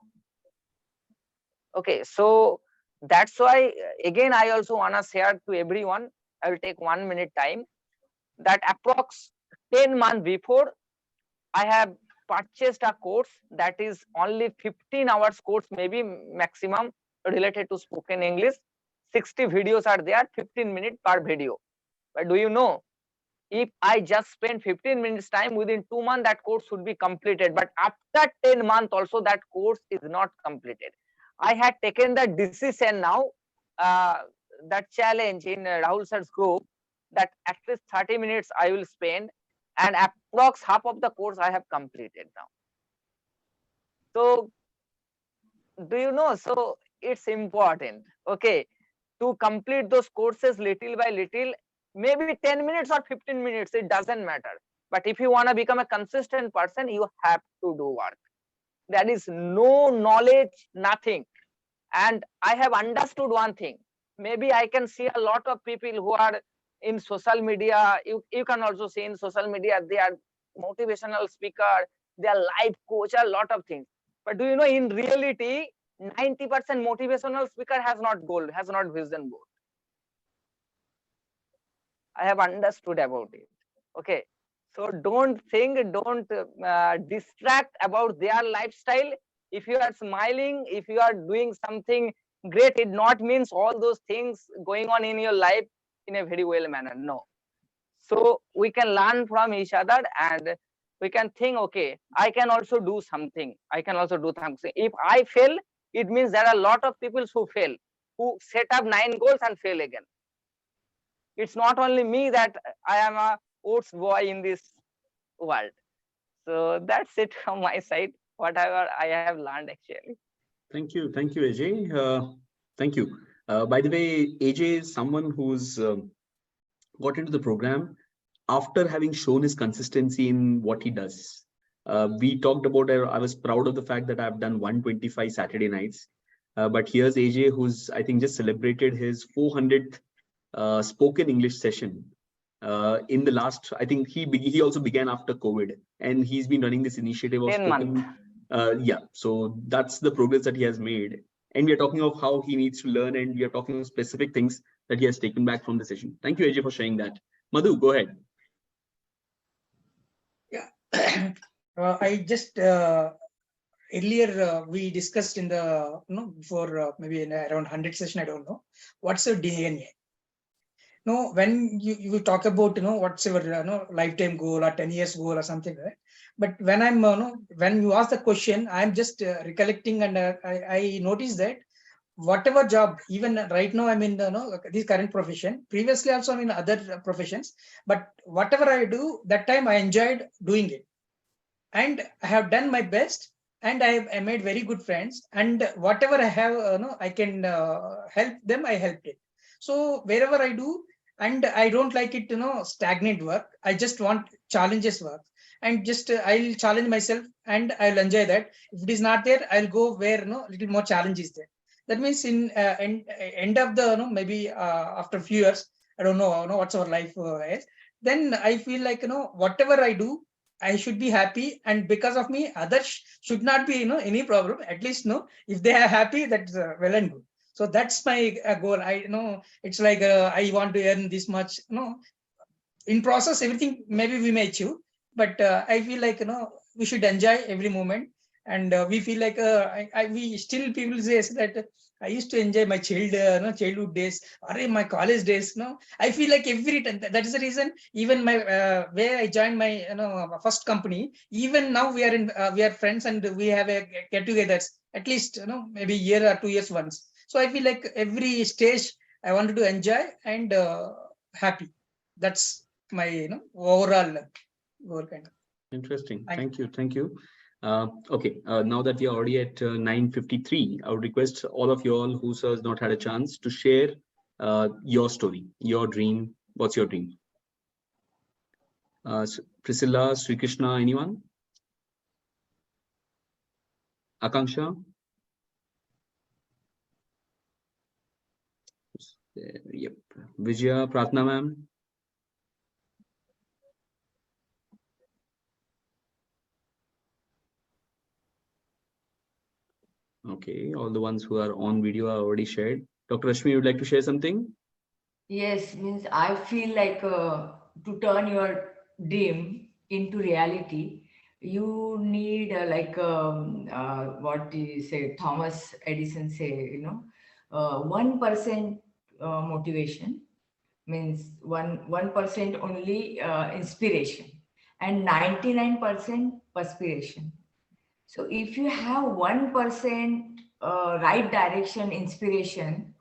S9: Okay, so that's why again I also want to share to everyone. I will take 1 minute time that approx 10 months before I have purchased a course that is only 15 hours course, maybe maximum, related to spoken English. 60 videos are there, 15 minutes per video. But do you know, if I just spend 15 minutes time, within 2 months that course should be completed. But after 10 months also that course is not completed. I had taken the decision now, that challenge in Rahul sir's group, that at least 30 minutes I will spend, and approx half of the course I have completed now. So do you know, so it's important, okay, to complete those courses little by little, maybe 10 minutes or 15 minutes, it doesn't matter. But if you want to become a consistent person, you have to do work. There is no knowledge, nothing. And I have understood one thing. Maybe I can see a lot of people who are in social media. You can also see in social media, they are motivational speaker, they are life coach, a lot of things. But do you know, in reality, 90% motivational speaker has not goal, has not vision board. I have understood about it. Okay. So don't think, don't distract about their lifestyle. If you are smiling, if you are doing something great, it not means all those things going on in your life in a very well manner. No. So we can learn from each other and we can think, okay, I can also do something. I can also do something. If I fail, it means there are a lot of people who fail, who set up 9 goals and fail again. It's not only me that I am a oats boy in this world. So that's it from my side, whatever I have learned actually.
S1: Thank you, Ajay. Thank you. By the way, AJ is someone who's got into the program after having shown his consistency in what he does. We talked about, I was proud of the fact that I've done 125 Saturday nights. But here's AJ, who's, I think, just celebrated his 400th spoken English session in the last, I think he also began after COVID, and he's been running this initiative of
S9: 10
S1: spoken. Yeah, so that's the progress that he has made. And we are talking of how he needs to learn, and we are talking of specific things that he has taken back from the session. Thank you, AJ, for sharing that. Madhu, go ahead.
S12: Yeah, I just earlier we discussed in the before maybe in around 100 session, I don't know what's your DNA. No, when you talk about what's your lifetime goal or 10 years goal or something, right? But when I'm when you ask the question, I'm just recollecting, and I noticed that whatever job, even right now I'm in this current profession, previously also I'm in other professions, but whatever I do, that time I enjoyed doing it, and I have done my best, and I made very good friends, and whatever I have I can help them, I helped it. So wherever I do, and I don't like it, stagnant work. I just want challenges work, and just I'll challenge myself and I'll enjoy that. If it is not there, I'll go where little more challenge is there. That means in end of the maybe after a few years, I don't know, what's our life is. Then I feel like whatever I do, I should be happy, and because of me, others should not be any problem. At least if they are happy, that's well and good. So that's my goal. I know it's like I want to earn this much. In process, everything maybe we may achieve, but I feel like we should enjoy every moment, and we feel like we still people say that I used to enjoy my childhood days or my college days. I feel like every time that is the reason. Even my where I joined my first company. Even now we are friends and we have a get-togethers at least maybe a year or 2 years once. So I feel like every stage I wanted to enjoy and happy. That's my overall goal kind of.
S1: Interesting. Thank you. Okay, now that we are already at 9:53, I would request all of you all who has not had a chance to share your story, your dream. What's your dream? Priscilla, Sri Krishna, anyone? Akanksha? Yep. Vijaya, Pratna ma'am? Okay, all the ones who are on video are already shared. Dr. Rashmi, you would like to share something?
S3: Yes, means I feel like to turn your dream into reality, you need what do you say, Thomas Edison say, 1% motivation, means 1% only inspiration, and 99% perspiration. So if you have 1% right direction inspiration,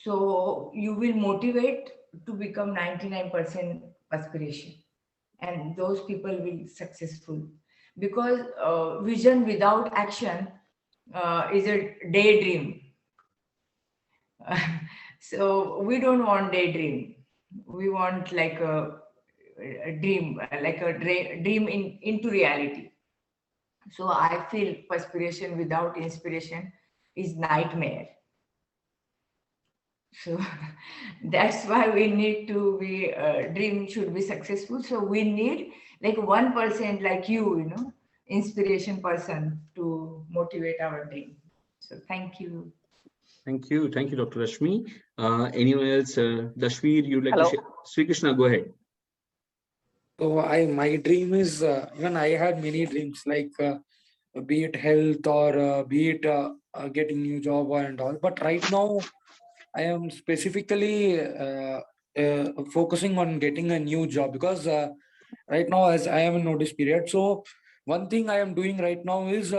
S3: so you will motivate to become 99% perspiration, and those people will successful, because vision without action is a daydream. So we don't want daydream. We want like a dream, like a dream into reality. So I feel perspiration without inspiration is nightmare. So that's why we need to be dream should be successful. So we need like 1% like you, inspiration person to motivate our dream. So thank you.
S1: Thank you, Dr. Rashmi. Anyone else? Dashveer, you'd like
S9: Hello.
S1: to share? Sri Krishna, go ahead.
S2: So my dream is even I had many dreams like be it health or be it getting new job and all. But right now I am specifically focusing on getting a new job because right now as I am in notice period. So one thing I am doing right now is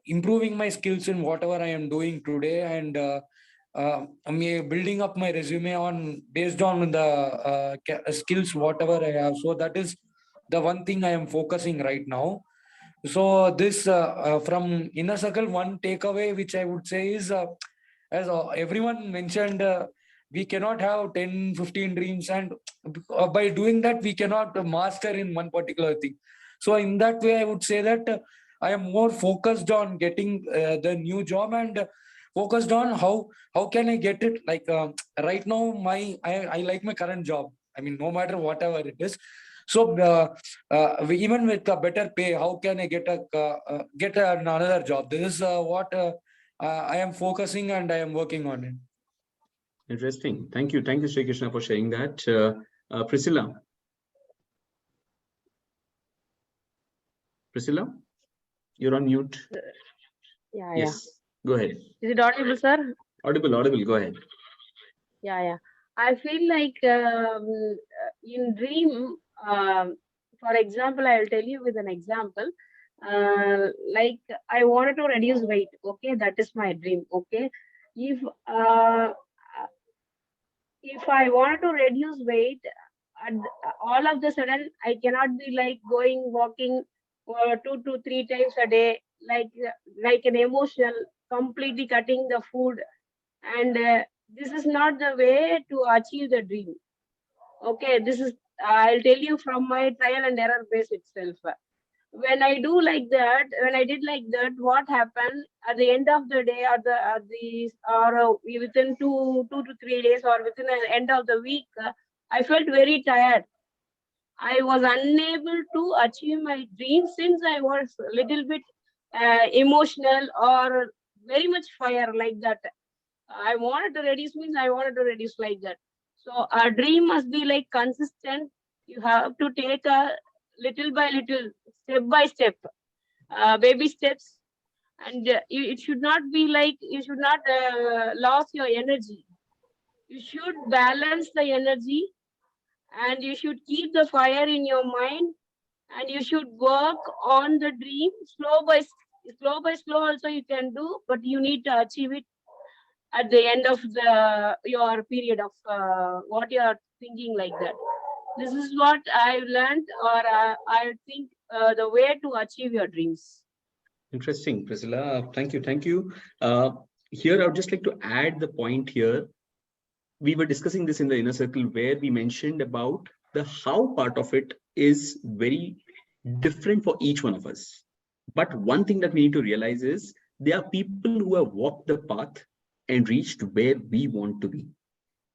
S2: improving my skills in whatever I am doing today, and I'm building up my resume on based on the skills whatever I have. So that is the one thing I am focusing right now. So this from inner circle, one takeaway which I would say is as everyone mentioned, we cannot have 10-15 dreams, and by doing that we cannot master in one particular thing. So in that way I would say that I am more focused on getting the new job, and focused on how can I get it. Like right now I like my current job. I mean, no matter whatever it is. So even with a better pay, how can I get another job? This is what I am focusing and I am working on it.
S1: Interesting. Thank you, Sri Krishna, for sharing that. Priscilla, you're on mute.
S5: Yeah,
S1: Yes, go ahead.
S5: Is it audible, sir?
S1: Audible. Go ahead.
S5: Yeah. I feel like in dream, for example, I'll tell you with an example. Like I wanted to reduce weight. Okay, that is my dream. Okay, if I wanted to reduce weight, and all of the sudden I cannot be like going walking 2 to 3 times a day, like an emotional, completely cutting the food and this is not the way to achieve the dream. Okay, this is, I'll tell you from my trial and error base itself. When I do like that, when I did like that, what happened at the end of the day, or within 2 to 3 days, or within the end of the week, I felt very tired. I was unable to achieve my dream since I was a little bit emotional or very much fire like that. I wanted to reduce means I wanted to reduce like that. So a dream must be like consistent. You have to take a little by little, step by step, baby steps, and it should not be like you should not lose your energy. You should balance the energy, and you should keep the fire in your mind, and you should work on the dream slow by slow. Also, you can do, but you need to achieve it at the end of your period of what you are thinking like that. This is what I've learned, or I think the way to achieve your dreams.
S1: Interesting, Priscilla. Thank you. Thank you. Here, I would just like to add the point here. We were discussing this in the inner circle where we mentioned about the how part of it is very different for each one of us. But one thing that we need to realize is there are people who have walked the path and reached where we want to be.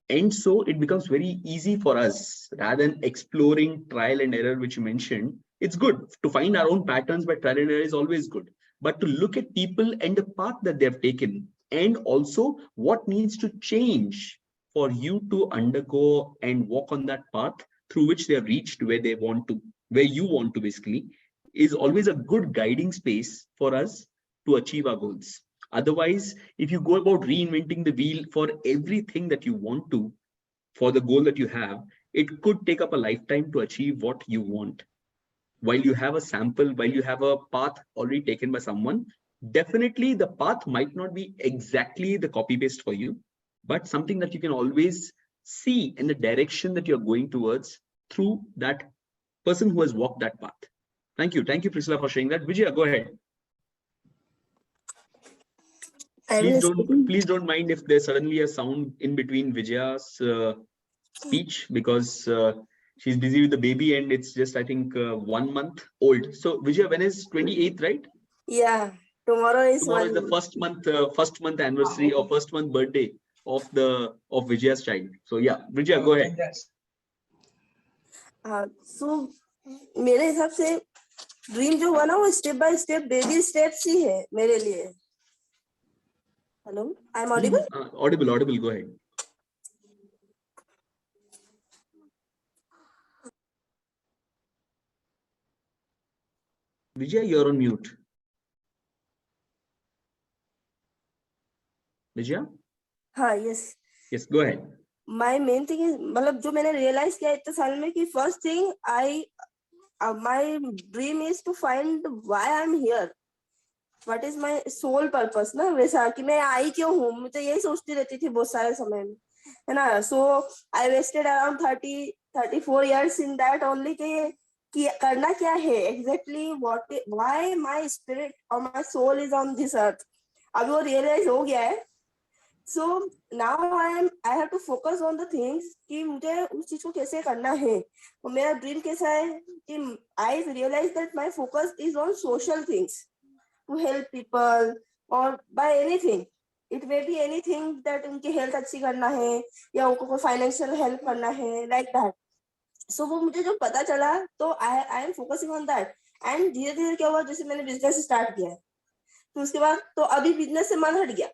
S1: And so it becomes very easy for us rather than exploring trial and error, which you mentioned. It's good to find our own patterns, but trial and error is always good. But to look at people and the path that they have taken, and also what needs to change for you to undergo and walk on that path through which they have reached where they want to, where you want to basically, is always a good guiding space for us to achieve our goals. Otherwise, if you go about reinventing the wheel for everything that you want to, for the goal that you have, it could take up a lifetime to achieve what you want. While you have a sample, while you have a path already taken by someone, definitely the path might not be exactly the copy paste for you, but something that you can always see in the direction that you're going towards through that person who has walked that path. Thank you. Thank you, Priscilla, for sharing that. Vijaya, go ahead. Please don't mind if there's suddenly a sound in between Vijaya's speech, because she's busy with the baby and it's just, I think, 1 month old. So Vijaya, when is 28th, right?
S13: Yeah, tomorrow is
S1: the first month anniversary or first month birthday of Vijaya's child. So yeah, Vijaya, go ahead.
S13: So मेरे हिसाब से dream जो हुआ ना वो step by step baby steps ही है मेरे लिए. Hello, I'm audible?
S1: Audible, go ahead. Vijaya, you're on mute. Vijaya?
S13: हाँ, yes.
S1: Yes, go ahead.
S13: My main thing is, मतलब जो मैंने realize किया इतने साल में कि first thing my dream is to find why I'm here. What is my sole purpose ना, वैसा कि मैं आई क्यों हूँ, मैं तो यही सोचती रहती थी बहुत सारे समय में, है ना. So I wasted around 34 years in that only कि करना क्या है exactly, why my spirit or my soul is on this earth. अभी वो realize हो गया है. So now I have to focus on the things कि मुझे उस चीज को कैसे करना है. तो मेरा ड्रीम कैसा है कि I realize that my focus is on social things, to help people or by anything. It may be anything that उनकी हेल्थ अच्छी करना है या उनको कोई फाइनेंशियल हेल्प करना है, like that. So वो मुझे जो पता चला तो I am focusing on that. And धीरे धीरे क्या हुआ, जैसे मैंने बिजनेस स्टार्ट किया है तो उसके बाद तो अभी बिजनेस से मन हट गया.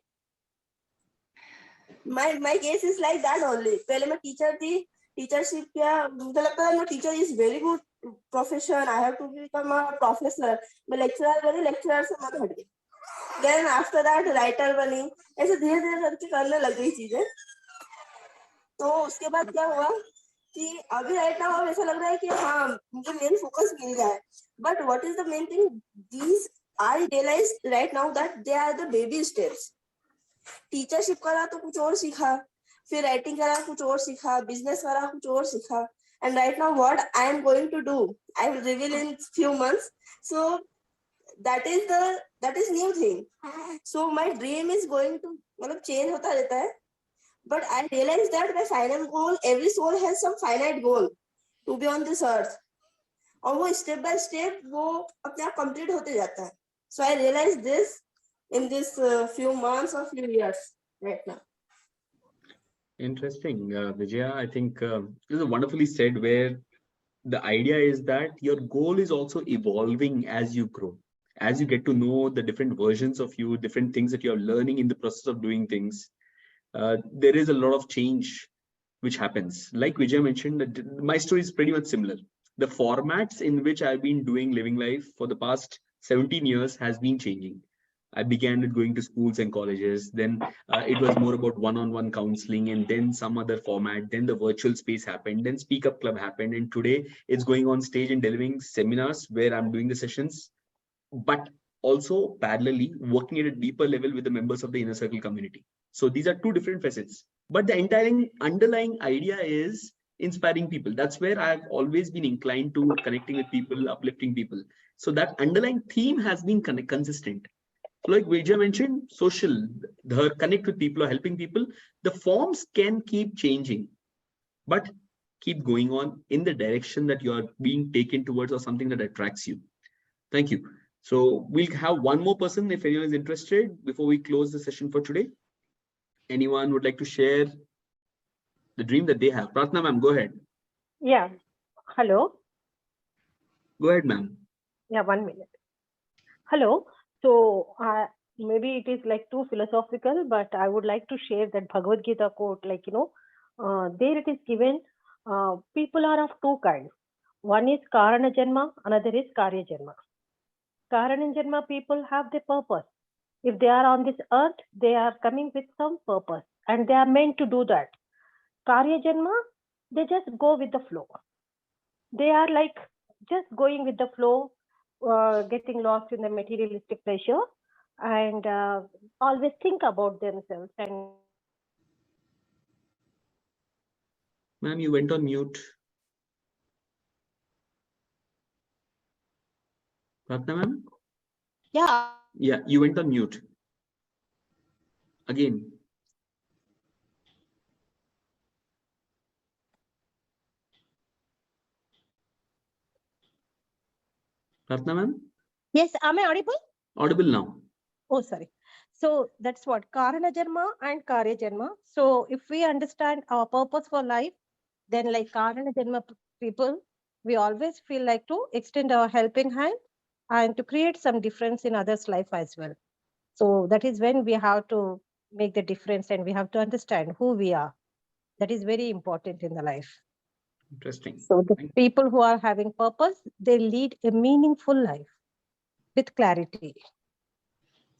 S13: My case is like that only. पहले मैं टीचर थी, टीचरशिप किया, मुझे लगता है teacher is very good profession, I have to become a professor. मैं लेक्चरर बनी, लेक्चरर से मन हट गई. देन आफ्टर दैट राइटर बनी. ऐसे धीरे धीरे करके करने लग गई चीजें. तो उसके बाद क्या हुआ कि अभी राइट नाउ ऐसा लग रहा है कि हाँ मुझे मेन फोकस मिल गया है. But what is the main thing, these I realize right now that they are the baby steps. Teachership करा तो कुछ और सीखा, फिर राइटिंग करा कुछ और सीखा, बिजनेस करा कुछ और सीखा. And right now what I am going to do I will reveal in few months. So that is new thing. So my dream is going to मतलब चेंज होता रहता है, But I realized that my final goal, every soul has some finite goal to be on this earth. और वो step by step वो अपने आप complete होते जाता है. So I realized this in this few months or few years right now.
S1: Interesting, Vijaya. I think this is wonderfully said, where the idea is that your goal is also evolving as you grow, as you get to know the different versions of you, different things that you're learning in the process of doing things. There is a lot of change which happens. Like Vijay mentioned, that my story is pretty much similar. The formats in which I've been doing living life for the past 17 years has been changing. I began with going to schools and colleges. Then it was more about one-on-one counseling, and then some other format. Then the virtual space happened. Then Speak Up Club happened, and today it's going on stage and delivering seminars where I'm doing the sessions, but also parallelly working at a deeper level with the members of the inner circle community. So these are two different facets, but the entire underlying idea is inspiring people. That's where I've always been inclined to connecting with people, uplifting people. So that underlying theme has been consistent. So like Vijay mentioned, social, the connect with people or helping people, the forms can keep changing, but keep going on in the direction that you're being taken towards, or something that attracts you. Thank you. So we'll have one more person if anyone is interested before we close the session for today. Anyone would like to share the dream that they have? Pratna ma'am, go ahead.
S14: Yeah. Hello.
S1: Go ahead, ma'am.
S14: Yeah, 1 minute. Hello. So maybe it is like too philosophical, but I would like to share that Bhagavad Gita quote, like, there it is given, people are of two kinds. One is Karana Janma, another is Karya Janma. Karana Janma people have their purpose. If they are on this earth, they are coming with some purpose and they are meant to do that. Karya Janma, they just go with the flow. They are like just going with the flow, getting lost in the materialistic pleasure, and always think about themselves. And
S1: Ma'am, you went on mute. Pratna ma'am?
S14: yeah.
S1: Yeah, you went on mute. Again. Pratna ma'am?
S14: Yes, am I audible?
S1: Audible now.
S14: Oh, sorry. So that's what Karana Janma and Karya Janma. So if we understand our purpose for life, then like Karana Janma people, we always feel like to extend our helping hand and to create some difference in others' life as well. So that is when we have to make the difference and we have to understand who we are. That is very important in the life.
S1: Interesting.
S14: So the people who are having purpose, they lead a meaningful life with clarity.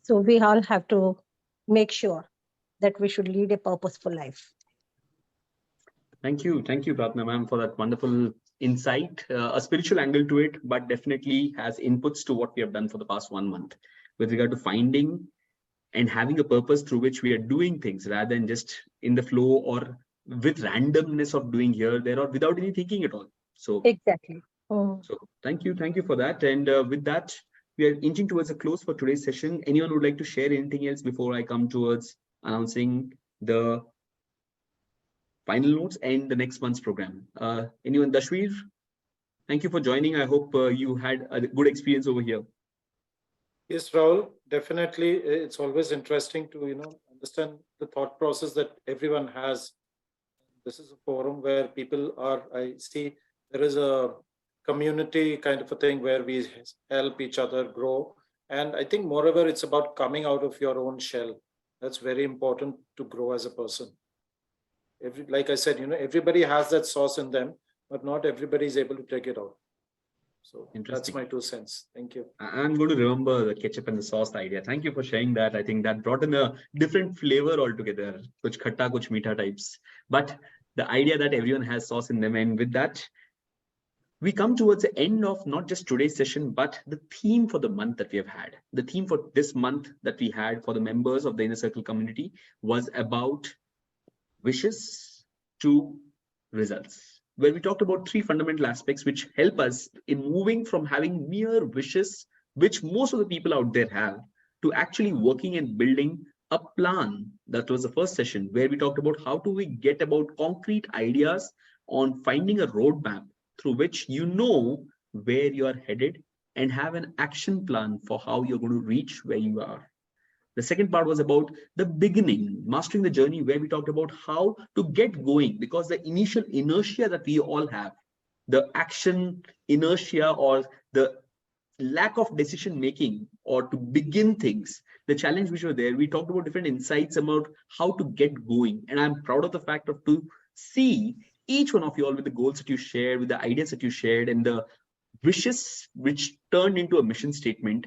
S14: So we all have to make sure that we should lead a purposeful life.
S1: Thank you, Pratna ma'am, for that wonderful insight, a spiritual angle to it, but definitely has inputs to what we have done for the past 1 month with regard to finding and having a purpose through which we are doing things, rather than just in the flow or with randomness of doing here, there, or without any thinking at all. So
S14: exactly.
S1: So thank you for that. And with that, we are inching towards a close for today's session. Anyone would like to share anything else before I come towards announcing the final notes and the next month's program? Anyone? Dashveer, thank you for joining. I hope you had a good experience over here.
S10: Yes, Rahul, definitely. It's always interesting to, understand the thought process that everyone has. This is a forum where people are, I see there is a community kind of a thing where we help each other grow. And I think moreover, it's about coming out of your own shell. That's very important to grow as a person. Like I said, everybody has that sauce in them, but not everybody is able to take it out. So that's my 2 cents. Thank you.
S1: I'm going to remember the ketchup and the sauce idea. Thank you for sharing that. I think that brought in a different flavor altogether, kuch khatta, kuch meetha types. But the idea that everyone has sauce in them, and with that, we come towards the end of not just today's session, but the theme for the month that we have had. The theme for this month that we had for the members of the Inner Circle community was about wishes to results, where we talked about 3 fundamental aspects which help us in moving from having mere wishes, which most of the people out there have, to actually working and building a plan. That was the first session where we talked about how do we get about concrete ideas on finding a roadmap through which you know where you are headed and have an action plan for how you're going to reach where you are. The second part was about the beginning, mastering the journey, where we talked about how to get going, because the initial inertia that we all have, the action inertia or the lack of decision making or to begin things, the challenge which were there, we talked about different insights about how to get going. And I'm proud of the fact of to see each one of you all with the goals that you shared, with the ideas that you shared, and the wishes which turned into a mission statement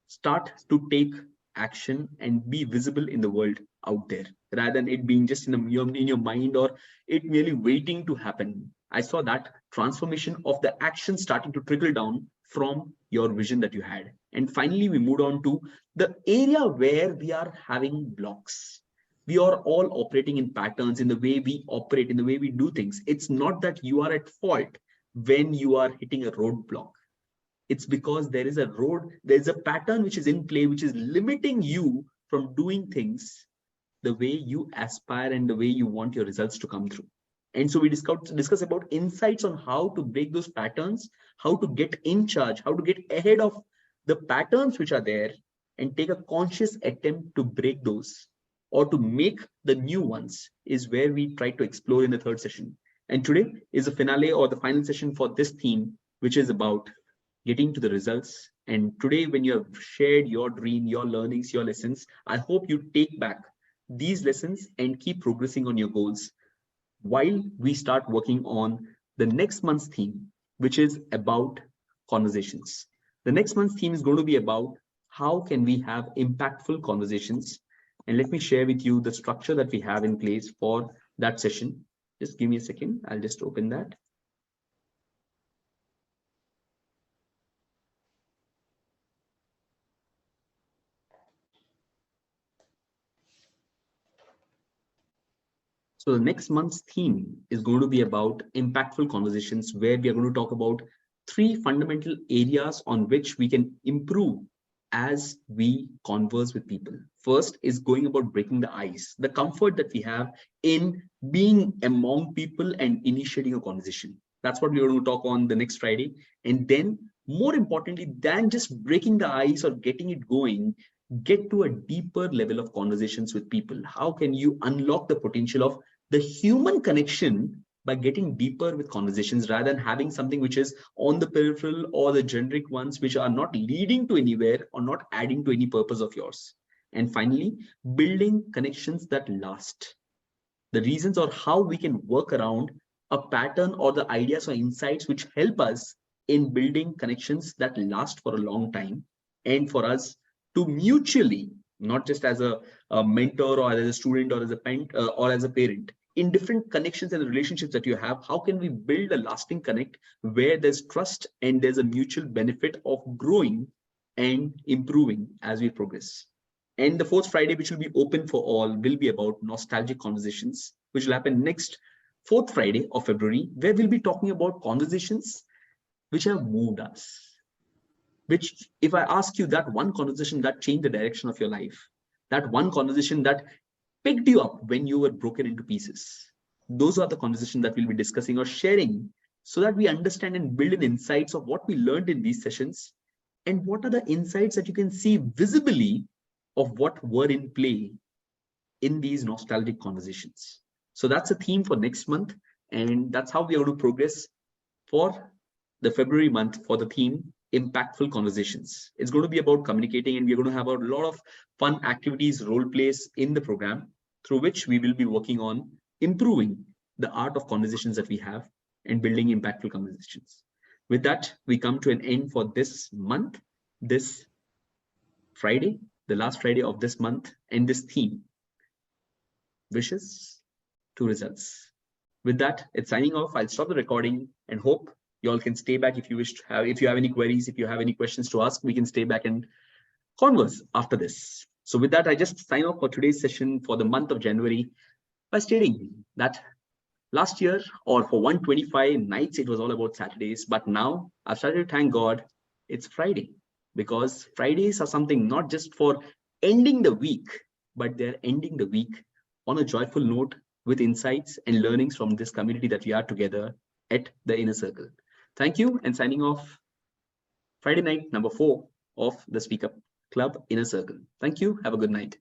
S1: start to take action and be visible in the world out there, rather than it being just in your mind or it merely waiting to happen. I saw that transformation of the action starting to trickle down from your vision that you had. And finally, we moved on to the area where we are having blocks. We are all operating in patterns in the way we operate, in the way we do things. It's not that you are at fault when you are hitting a roadblock. It's because there's a pattern which is in play, which is limiting you from doing things the way you aspire and the way you want your results to come through. And so we discuss about insights on how to break those patterns, how to get in charge, how to get ahead of the patterns which are there and take a conscious attempt to break those or to make the new ones, is where we try to explore in the third session. And today is the finale or the final session for this theme, which is about getting to the results. And today, when you have shared your dream, your learnings, your lessons, I hope you take back these lessons and keep progressing on your goals while we start working on the next month's theme, which is about conversations. The next month's theme is going to be about how can we have impactful conversations. And let me share with you the structure that we have in place for that session. Just give me a second. I'll just open that. So the next month's theme is going to be about impactful conversations, where we are going to talk about 3 fundamental areas on which we can improve as we converse with people. First is going about breaking the ice, the comfort that we have in being among people and initiating a conversation. That's what we're going to talk on the next Friday. And then more importantly than just breaking the ice or getting it going, get to a deeper level of conversations with people. How can you unlock the potential of the human connection by getting deeper with conversations, rather than having something which is on the peripheral or the generic ones which are not leading to anywhere or not adding to any purpose of yours. And finally, building connections that last. The reasons or how we can work around a pattern or the ideas or insights which help us in building connections that last for a long time, and for us to mutually, not just as a mentor or as a student or as a parent or as a parent, in different connections and relationships that you have, how can we build a lasting connect where there's trust and there's a mutual benefit of growing and improving as we progress. And the 4th Friday, which will be open for all, will be about nostalgic conversations, which will happen next 4th Friday of February, where we'll be talking about conversations which have moved us. Which, if I ask you that one conversation that changed the direction of your life, that one conversation that picked you up when you were broken into pieces, those are the conversations that we'll be discussing or sharing, so that we understand and build in insights of what we learned in these sessions and what are the insights that you can see visibly of what were in play in these nostalgic conversations. So that's a theme for next month, and that's how we are going to progress for the February month for the theme impactful conversations. It's going to be about communicating, and we're going to have a lot of fun activities, role plays in the program, through which we will be working on improving the art of conversations that we have and building impactful conversations. With that, we come to an end for this month, this Friday, the last Friday of this month, and this theme, wishes to results. With that, it's signing off. I'll stop the recording and hope you all can stay back if you wish to have, if you have any queries, if you have any questions to ask, we can stay back and converse after this. So with that, I just sign off for today's session for the month of January by stating that last year, or for 125 nights, it was all about Saturdays. But now I've started to thank God it's Friday, because Fridays are something not just for ending the week, but they're ending the week on a joyful note with insights and learnings from this community that we are together at the Inner Circle. Thank you, and signing off Friday night number 4 of the Speak Up Club Inner Circle. Thank you. Have a good night.